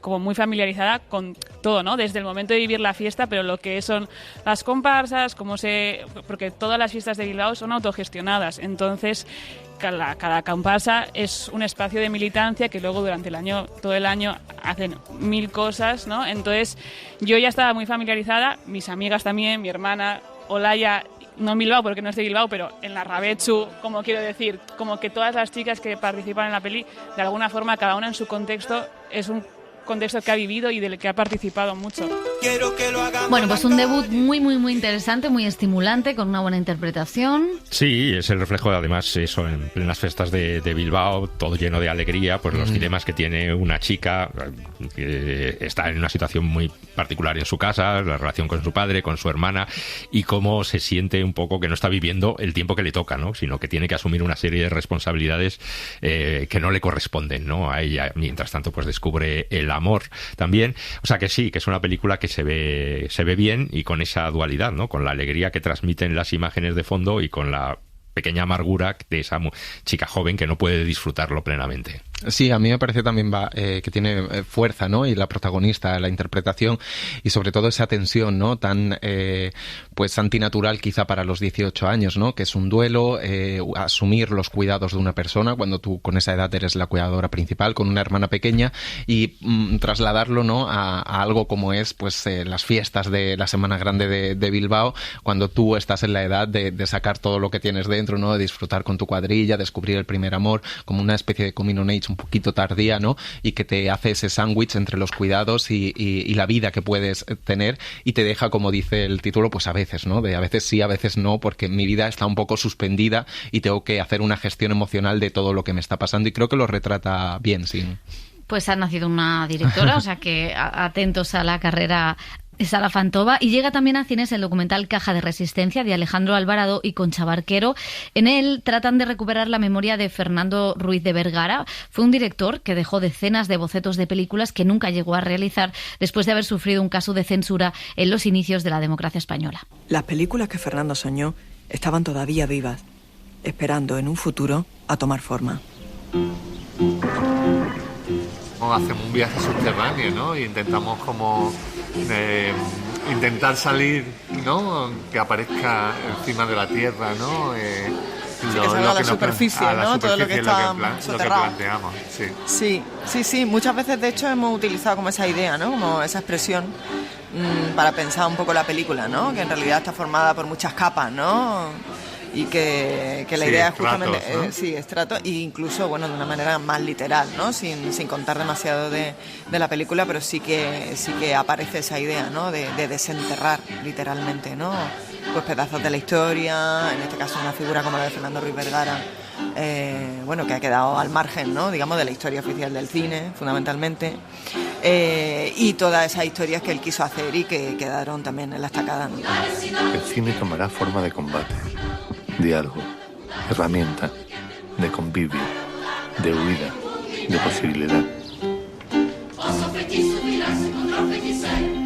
como muy familiarizada con todo, ¿no? Desde el momento de vivir la fiesta, pero lo que son las comparsas, porque todas las fiestas de Bilbao son autogestionadas, entonces cada comparsa es un espacio de militancia que luego durante el año, todo el año, hacen 1000 cosas, ¿no? Entonces yo ya estaba muy familiarizada, mis amigas también, mi hermana Olaya, no en Bilbao porque no es de Bilbao, pero en la Rabetsu, como quiero decir, como que todas las chicas que participan en la peli, de alguna forma, cada una en su contexto, es un contexto que ha vivido y del que ha participado mucho. Bueno, pues un debut muy, muy, muy interesante, muy estimulante, con una buena interpretación. Sí, es el reflejo, además, eso, en plenas fiestas de Bilbao, todo lleno de alegría, pues los dilemas que tiene una chica que está en una situación muy particular en su casa, la relación con su padre, con su hermana, y cómo se siente un poco que no está viviendo el tiempo que le toca, ¿no?, sino que tiene que asumir una serie de responsabilidades que no le corresponden, ¿no?, a ella. Mientras tanto, pues descubre el amor también. O sea que sí, que es una película que se ve bien, y con esa dualidad, ¿no?, con la alegría que transmiten las imágenes de fondo y con la pequeña amargura de esa chica joven que no puede disfrutarlo plenamente. Sí, a mí me parece también que tiene fuerza, ¿no? Y la protagonista, la interpretación y sobre todo esa tensión, ¿no? Tan pues antinatural quizá para los 18 años, ¿no? Que es un duelo, asumir los cuidados de una persona cuando tú con esa edad eres la cuidadora principal, con una hermana pequeña, y trasladarlo, ¿no? A algo como es pues las fiestas de la Semana Grande de Bilbao, cuando tú estás en la edad de sacar todo lo que tienes dentro, ¿no? De disfrutar con tu cuadrilla, descubrir el primer amor, como una especie de coming on age un poquito tardía, ¿no? Y que te hace ese sándwich entre los cuidados y la vida que puedes tener, y te deja, como dice el título, pues a veces, ¿no? De a veces sí, a veces no, porque mi vida está un poco suspendida y tengo que hacer una gestión emocional de todo lo que me está pasando, y creo que lo retrata bien, sí. Pues ha nacido una directora, o sea que atentos a la carrera de Sara Fantova. Y llega también a cines el documental Caja de Resistencia, de Alejandro Alvarado y Concha Barquero. En él tratan de recuperar la memoria de Fernando Ruiz de Vergara. Fue un director que dejó decenas de bocetos de películas que nunca llegó a realizar después de haber sufrido un caso de censura en los inicios de la democracia española. Las películas que Fernando soñó estaban todavía vivas, esperando en un futuro a tomar forma. Hacemos un viaje subterráneo, ¿no? Y intentamos como intentar salir, ¿no? Que aparezca encima de la tierra, ¿no? Sí, que salga a la superficie, ¿no? Todo lo que está soterrado. Lo que planteamos, sí. Sí. Muchas veces, de hecho, hemos utilizado como esa idea, ¿no? Como esa expresión para pensar un poco la película, ¿no? Que en realidad está formada por muchas capas, ¿no? Y que la idea es justamente estratos, e incluso, bueno, de una manera más literal, ¿no? Sin contar demasiado de la película, pero sí que aparece esa idea, ¿no? De desenterrar literalmente, ¿no? Pues pedazos de la historia, en este caso una figura como la de Fernando Ruiz Vergara, bueno, que ha quedado al margen, ¿no? Digamos, de la historia oficial del cine, fundamentalmente, y todas esas historias que él quiso hacer y que quedaron también en la estacada, ¿no? El cine tomará forma de combate, diálogo, herramienta, de convivio, de huida, de posibilidad.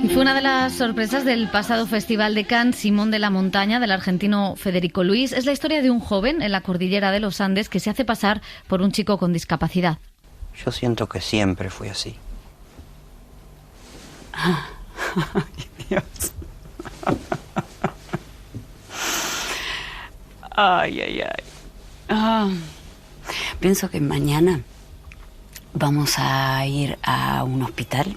Y fue una de las sorpresas del pasado Festival de Cannes, Simón de la Montaña, del argentino Federico Luis. Es la historia de un joven en la cordillera de los Andes que se hace pasar por un chico con discapacidad. Yo siento que siempre fui así. Ay, Dios. Ay. Pienso que mañana vamos a ir a un hospital,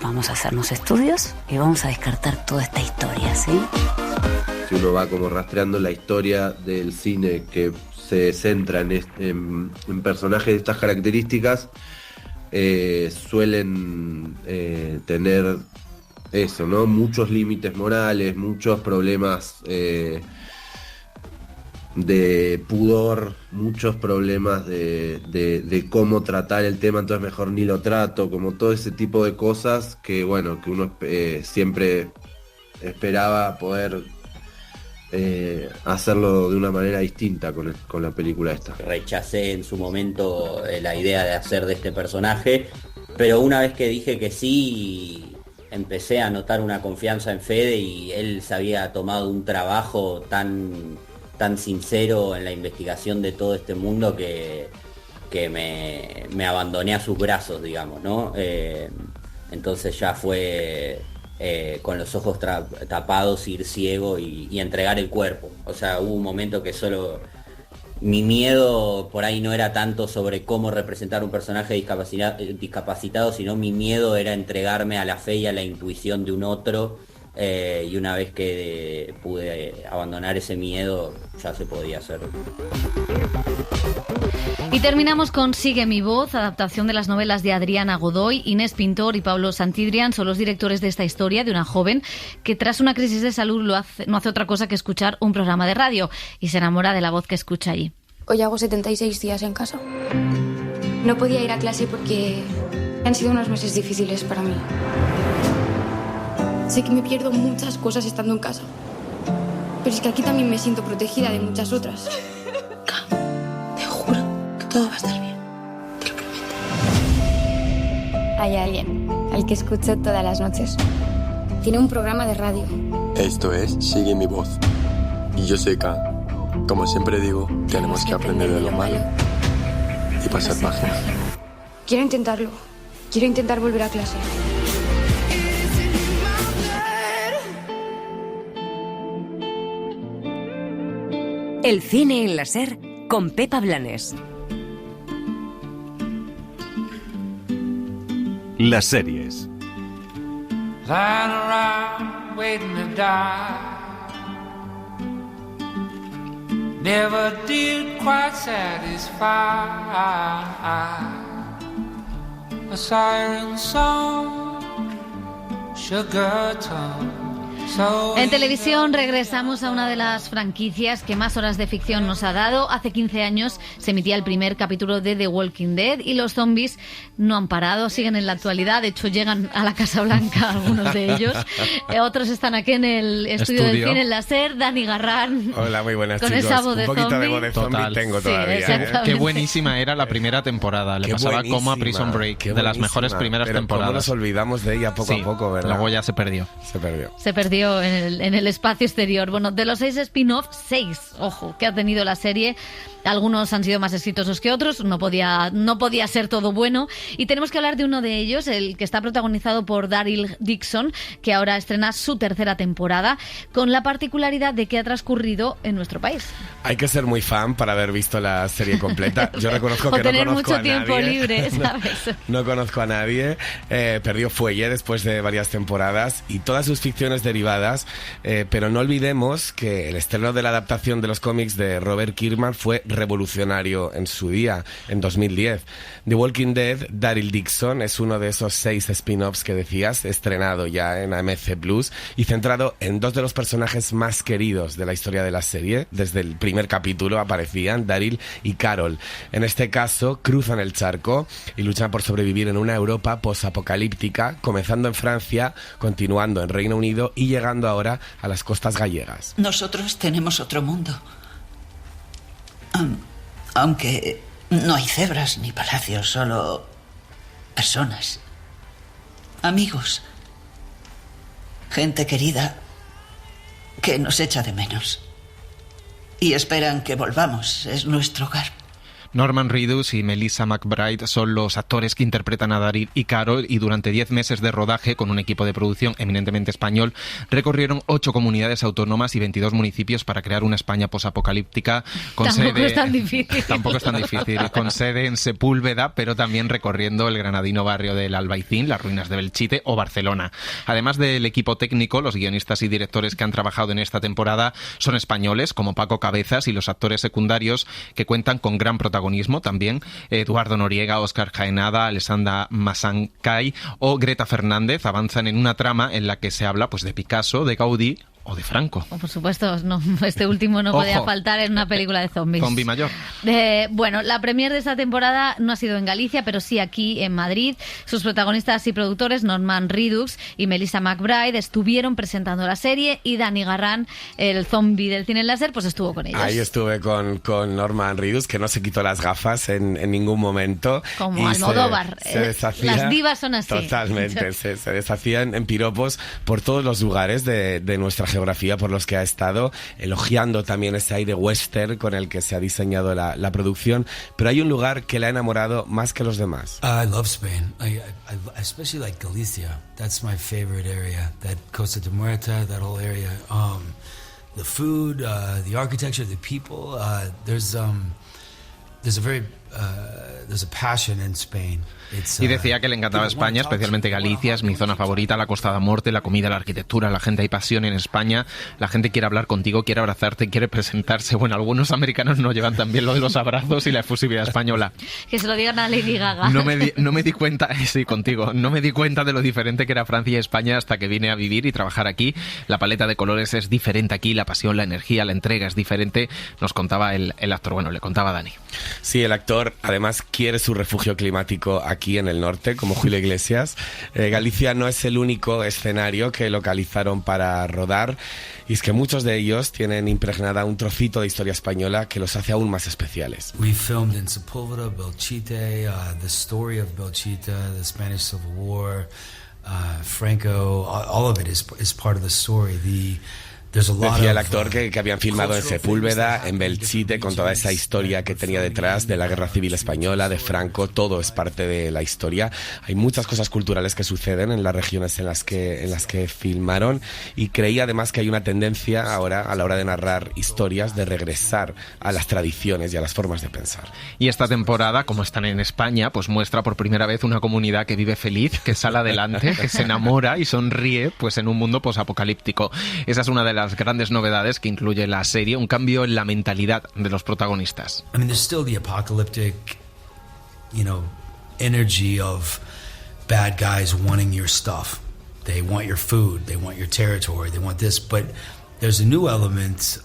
vamos a hacernos estudios y vamos a descartar toda esta historia, ¿sí? Si uno va como rastreando la historia del cine que se centra en personajes de estas características, suelen tener eso, ¿no? Muchos límites morales, muchos problemas de pudor, muchos problemas de cómo tratar el tema, entonces mejor ni lo trato, como todo ese tipo de cosas que, bueno, que uno siempre esperaba poder hacerlo de una manera distinta con la película esta. Rechacé en su momento la idea de hacer de este personaje, pero una vez que dije que sí, empecé a notar una confianza en Fede, y él se había tomado un trabajo tan sincero en la investigación de todo este mundo que me abandoné a sus brazos, digamos, ¿no? Entonces ya fue con los ojos tapados, ir ciego y entregar el cuerpo. O sea, hubo un momento que solo mi miedo por ahí no era tanto sobre cómo representar un personaje discapacitado, sino mi miedo era entregarme a la fe y a la intuición de un otro. Y una vez que pude abandonar ese miedo, ya se podía hacer. Y terminamos con Sigue mi voz, adaptación de las novelas de Adriana Godoy. Inés Pintor y Pablo Santidrián son los directores de esta historia de una joven que tras una crisis de salud no hace otra cosa que escuchar un programa de radio y se enamora de la voz que escucha allí. Hoy hago 76 días en casa. No podía ir a clase porque han sido unos meses difíciles para mí. Sé que me pierdo muchas cosas estando en casa, pero es que aquí también me siento protegida de muchas otras. Te juro que todo va a estar bien. Te lo prometo. Hay alguien al que escucho todas las noches. Tiene un programa de radio. Esto es Sigue mi voz. Y yo soy K. Como siempre digo, tenemos que aprender de lo malo y pasar página. Quiero intentarlo. Quiero intentar volver a clase. El cine en la SER con Pepa Blanes. Las series. Never did quite satisfy. A siren song, sugar tongue. En televisión regresamos a una de las franquicias que más horas de ficción nos ha dado. Hace 15 años se emitía el primer capítulo de The Walking Dead y los zombies no han parado, siguen en la actualidad. De hecho, llegan a la Casa Blanca algunos de ellos. Otros están aquí en el estudio del cine en la SER. Dani Garrán. Hola, muy buenas, con chicos. Esa voz un poquito zombie. De voz de zombie tengo todavía. Qué buenísima era la primera temporada. Le pasaba como a Prison Break, de las mejores primeras temporadas. ¿Cómo nos olvidamos de ella poco a poco, verdad? Luego ya se perdió. Se perdió en el espacio exterior. Bueno, de los 6 spin-offs, 6, ojo, que ha tenido la serie. Algunos han sido más exitosos que otros, no podía ser todo bueno. Y tenemos que hablar de uno de ellos, el que está protagonizado por Daryl Dixon, que ahora estrena su tercera temporada, con la particularidad de que ha transcurrido en nuestro país. Hay que ser muy fan para haber visto la serie completa. Yo reconozco que no conozco a nadie. O tener mucho tiempo libre, ¿sabes? No conozco a nadie. Perdió fuelle después de varias temporadas y todas sus ficciones derivadas. Pero no olvidemos que el estreno de la adaptación de los cómics de Robert Kirkman fue revolucionario en su día, en 2010. The Walking Dead, Daryl Dixon, es uno de esos 6 spin-offs que decías, estrenado ya en AMC Plus y centrado en 2 de los personajes más queridos de la historia de la serie. Desde el primer capítulo aparecían Daryl y Carol. En este caso, cruzan el charco y luchan por sobrevivir en una Europa posapocalíptica, comenzando en Francia, continuando en Reino Unido y llegando ahora a las costas gallegas. Nosotros tenemos otro mundo. Aunque no hay cebras ni palacios, solo personas, amigos, gente querida que nos echa de menos y esperan que volvamos. Es nuestro hogar. Norman Reedus y Melissa McBride son los actores que interpretan a Daryl y Carol, y durante 10 meses de rodaje, con un equipo de producción eminentemente español, recorrieron 8 comunidades autónomas y 22 municipios para crear una España posapocalíptica con Tampoco sede... es tan difícil. Tampoco es tan difícil. Con sede en Sepúlveda, pero también recorriendo el granadino barrio del Albaicín, las ruinas de Belchite o Barcelona. Además del equipo técnico, los guionistas y directores que han trabajado en esta temporada son españoles, como Paco Cabezas, y los actores secundarios que cuentan con gran protagonismo también, Eduardo Noriega, Óscar Jaenada, Alessandra Masancay o Greta Fernández, avanzan en una trama en la que se habla pues de Picasso, de Gaudí o de Franco. Por supuesto, no, este último no podía faltar en una película de zombies. Zombi mayor. Bueno, la premier de esta temporada no ha sido en Galicia, pero sí aquí en Madrid. Sus protagonistas y productores, Norman Reedus y Melissa McBride, estuvieron presentando la serie, y Dani Garrán, el zombie del cine en láser, pues estuvo con ellos. Ahí estuve con Norman Reedus, que no se quitó las gafas en ningún momento. Como Almodóvar. Se deshacía, las divas son así. Totalmente. se deshacían en piropos por todos los lugares de nuestra geografía por los que ha estado, elogiando también ese aire western con el que se ha diseñado la producción, pero hay un lugar que le ha enamorado más que los demás. I love Spain. I especially like Galicia. That's my favorite area. That Costa de Muerta, that whole area. The food, the architecture, the people. There's a passion in Spain. Y decía que le encantaba España, especialmente Galicia, es mi zona favorita, la Costa da Morte, la comida, la arquitectura, la gente, hay pasión en España, la gente quiere hablar contigo, quiere abrazarte, quiere presentarse. Bueno, algunos americanos no llevan tan bien lo de los abrazos y la efusividad española. Que se lo digan a Lady Gaga. No me di cuenta, sí, contigo, no me di cuenta de lo diferente que era Francia y España hasta que vine a vivir y trabajar aquí. La paleta de colores es diferente aquí, la pasión, la energía, la entrega es diferente, nos contaba el actor, bueno, le contaba Dani. Sí, el actor además quiere su refugio climático aquí en el norte, como Julio Iglesias. Galicia no es el único escenario que localizaron para rodar, y es que muchos de ellos tienen impregnada un trocito de historia española que los hace aún más especiales. We filmed in Sepúlveda, Belchite, the story of Belchite, the Spanish Civil War, Franco, all of it is part of the story. Decía el actor que habían filmado en Sepúlveda, en Belchite, con toda esa historia que tenía detrás de la Guerra Civil Española, de Franco, todo es parte de la historia. Hay muchas cosas culturales que suceden en las regiones en las que filmaron, y creía además que hay una tendencia ahora a la hora de narrar historias de regresar a las tradiciones y a las formas de pensar. Y esta temporada, como están en España, pues muestra por primera vez una comunidad que vive feliz, que sale adelante, que se enamora y sonríe, pues en un mundo posapocalíptico. Esa es una de las grandes novedades que incluye la serie, un cambio en la mentalidad de los protagonistas. I mean, there's still the apocalyptic, energy of bad guys wanting your stuff. They want your food, they want your territory, they want this, but there's a new element.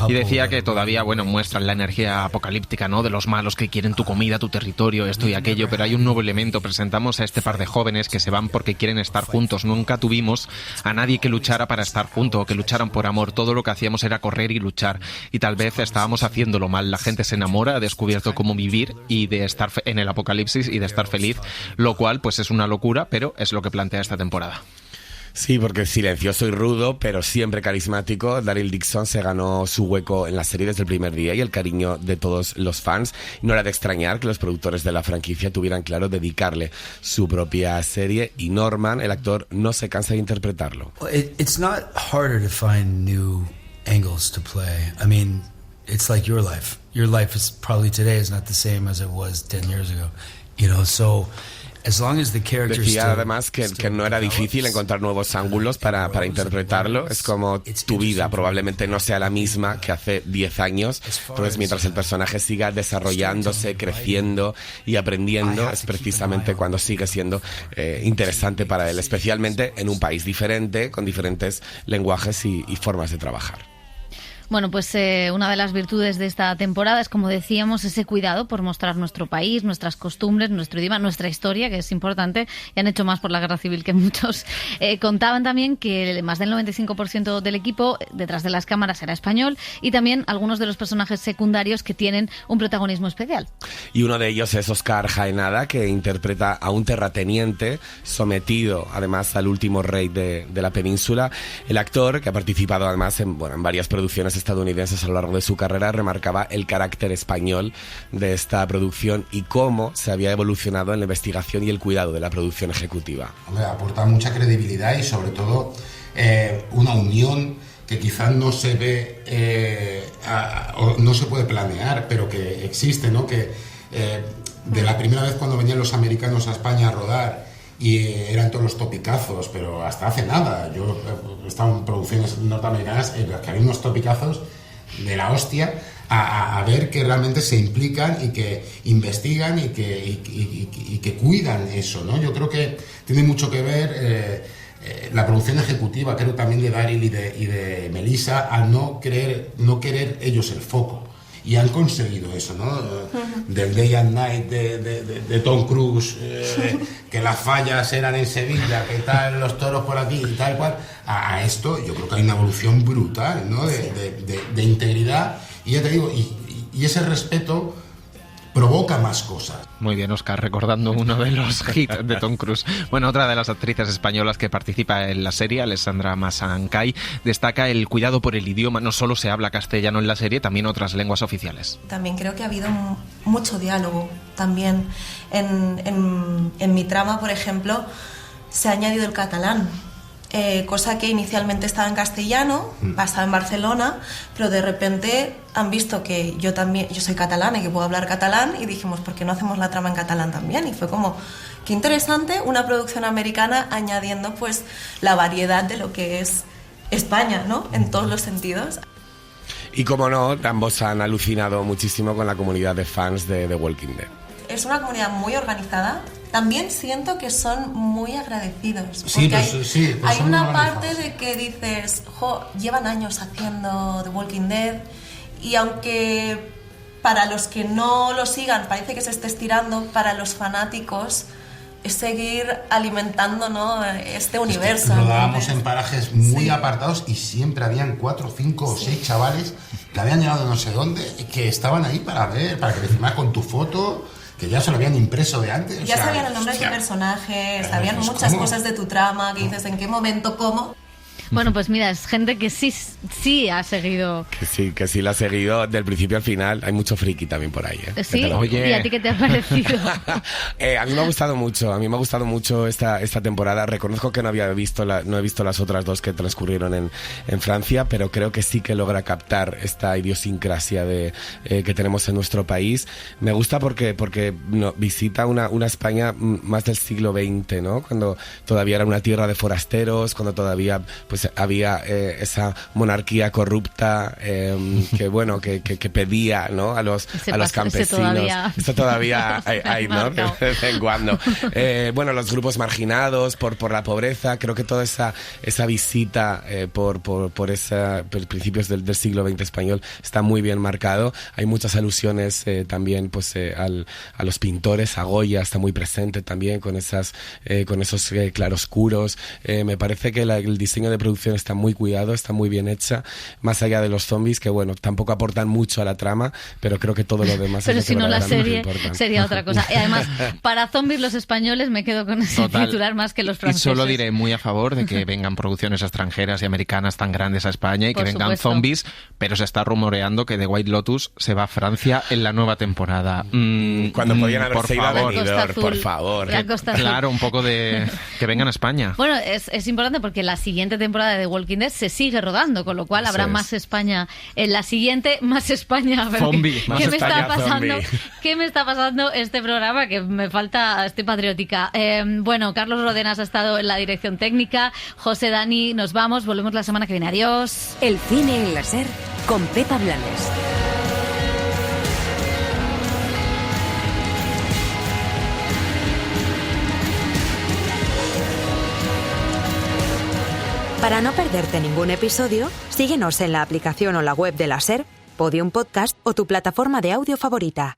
Y decía que todavía, muestran la energía apocalíptica, ¿no? De los malos que quieren tu comida, tu territorio, esto y aquello, pero hay un nuevo elemento. Presentamos a este par de jóvenes que se van porque quieren estar juntos. Nunca tuvimos a nadie que luchara para estar junto o que lucharan por amor. Todo lo que hacíamos era correr y luchar. Y tal vez estábamos haciéndolo mal. La gente se enamora, ha descubierto cómo vivir y de estar en el apocalipsis y de estar feliz, lo cual pues es una locura, pero es lo que plantea esta temporada. Sí, porque silencioso y rudo, pero siempre carismático, Daryl Dixon se ganó su hueco en la serie desde el primer día y el cariño de todos los fans. No era de extrañar que los productores de la franquicia tuvieran claro dedicarle su propia serie, y Norman, el actor, no se cansa de interpretarlo. It's not harder to find new angles to play. I mean, it's like your life. Your life is probably today is not the same as it was 10 years ago. So decía además que no era difícil encontrar nuevos ángulos para interpretarlo. Es como tu vida probablemente no sea la misma que hace 10 años. Entonces, mientras el personaje siga desarrollándose, creciendo y aprendiendo, es precisamente cuando sigue siendo interesante para él, especialmente en un país diferente, con diferentes lenguajes y formas de trabajar. Bueno, pues una de las virtudes de esta temporada es, como decíamos, ese cuidado por mostrar nuestro país, nuestras costumbres, nuestro idioma, nuestra historia, que es importante, y han hecho más por la guerra civil que muchos. Contaban también que más del 95% del equipo detrás de las cámaras era español, y también algunos de los personajes secundarios que tienen un protagonismo especial. Y uno de ellos es Óscar Jaenada, que interpreta a un terrateniente sometido además al último rey de la península. El actor, que ha participado además en varias producciones estadounidenses a lo largo de su carrera, remarcaba el carácter español de esta producción y cómo se había evolucionado en la investigación y el cuidado de la producción ejecutiva. Aporta mucha credibilidad y sobre todo una unión que quizás no se ve o no se puede planear, pero que existe, ¿no? Que de la primera vez cuando venían los americanos a España a rodar y eran todos los topicazos, pero hasta hace nada, yo he estado en producciones norteamericanas en las que hay unos topicazos de la hostia, a ver que realmente se implican y que investigan y que cuidan eso, ¿no? Yo creo que tiene mucho que ver la producción ejecutiva, creo también de Daryl y de Melissa, al no querer ellos el foco. Y han conseguido eso, ¿no? Del Day and Night de Tom Cruise, que las fallas eran en Sevilla, que tal los toros por aquí y tal cual, a esto yo creo que hay una evolución brutal, ¿no? De integridad, y ya te digo, y ese respeto provoca más cosas. Muy bien, Óscar, recordando uno de los hits de Tom Cruise. Bueno, otra de las actrices españolas que participa en la serie, Alessandra Masancay, destaca el cuidado por el idioma. No solo se habla castellano en la serie, también otras lenguas oficiales. También creo que ha habido mucho diálogo también. En mi trama, por ejemplo, se ha añadido el catalán. Cosa que inicialmente estaba en castellano, estaba en Barcelona, pero de repente han visto que yo soy catalana y que puedo hablar catalán, y dijimos, ¿por qué no hacemos la trama en catalán también? Y fue como, qué interesante, una producción americana añadiendo pues la variedad de lo que es España, ¿no? En todos los sentidos. Y como no, ambos han alucinado muchísimo con la comunidad de fans de The Walking Dead. Es una comunidad muy organizada. También siento que son muy agradecidos. Sí, porque hay una parte de que dices, llevan años haciendo The Walking Dead, y aunque para los que no lo sigan parece que se esté estirando, para los fanáticos es seguir alimentando, ¿no? Este universo. Rodábamos en parajes muy apartados y siempre habían 4, 5 o 6 chavales que habían llegado no sé dónde, que estaban ahí para ver, para que te firmaran con tu foto, que ya se lo habían impreso de antes. Ya sabían el nombre de tu personaje, sabían muchas cosas de tu trama, que dices en qué momento, cómo. Bueno, pues mira, es gente que sí ha seguido. Que sí la ha seguido del principio al final. Hay mucho friki también por ahí, ¿eh? ¿Sí? ¿Y a ti qué te ha parecido? A mí me ha gustado mucho esta temporada. Reconozco que no he visto las otras dos que transcurrieron en Francia, pero creo que sí que logra captar esta idiosincrasia que tenemos en nuestro país. Me gusta porque visita una España más del siglo XX, ¿no? Cuando todavía era una tierra de forasteros, cuando todavía pues había esa monarquía corrupta que pedía, ¿no? a los campesinos. Esto todavía hay, ¿no? De vez en cuando. Los grupos marginados por la pobreza. Creo que toda esa visita por principios del siglo XX español está muy bien marcado. Hay muchas alusiones también pues a los pintores. A Goya está muy presente también con esos claroscuros. Me parece que el diseño de producción está muy cuidado, está muy bien hecha, más allá de los zombies, que bueno, tampoco aportan mucho a la trama, pero creo que todo lo demás pero es si lo que no la serie importa. Sería otra cosa. Y además, para zombies los españoles me quedo con ese titular más que los franceses. Y solo diré muy a favor de que vengan producciones extranjeras y americanas tan grandes a España y que vengan zombies, pero se está rumoreando que The White Lotus se va a Francia en la nueva temporada. Cuando podían haberse ido a Benidorm, por favor. Claro, un poco de que vengan a España. Bueno, es importante porque la siguiente temporada de The Walking Dead se sigue rodando, con lo cual habrá más España en la siguiente, más España. Zombie, ¿Qué me está pasando? ¿Qué me está pasando este programa? Que me falta, estoy patriótica. Carlos Rodenas ha estado en la dirección técnica. José, Dani, nos vamos. Volvemos la semana que viene. Adiós. El cine en la SER con Pepa Blanes. Para no perderte ningún episodio, síguenos en la aplicación o la web de la SER, Podium Podcast o tu plataforma de audio favorita.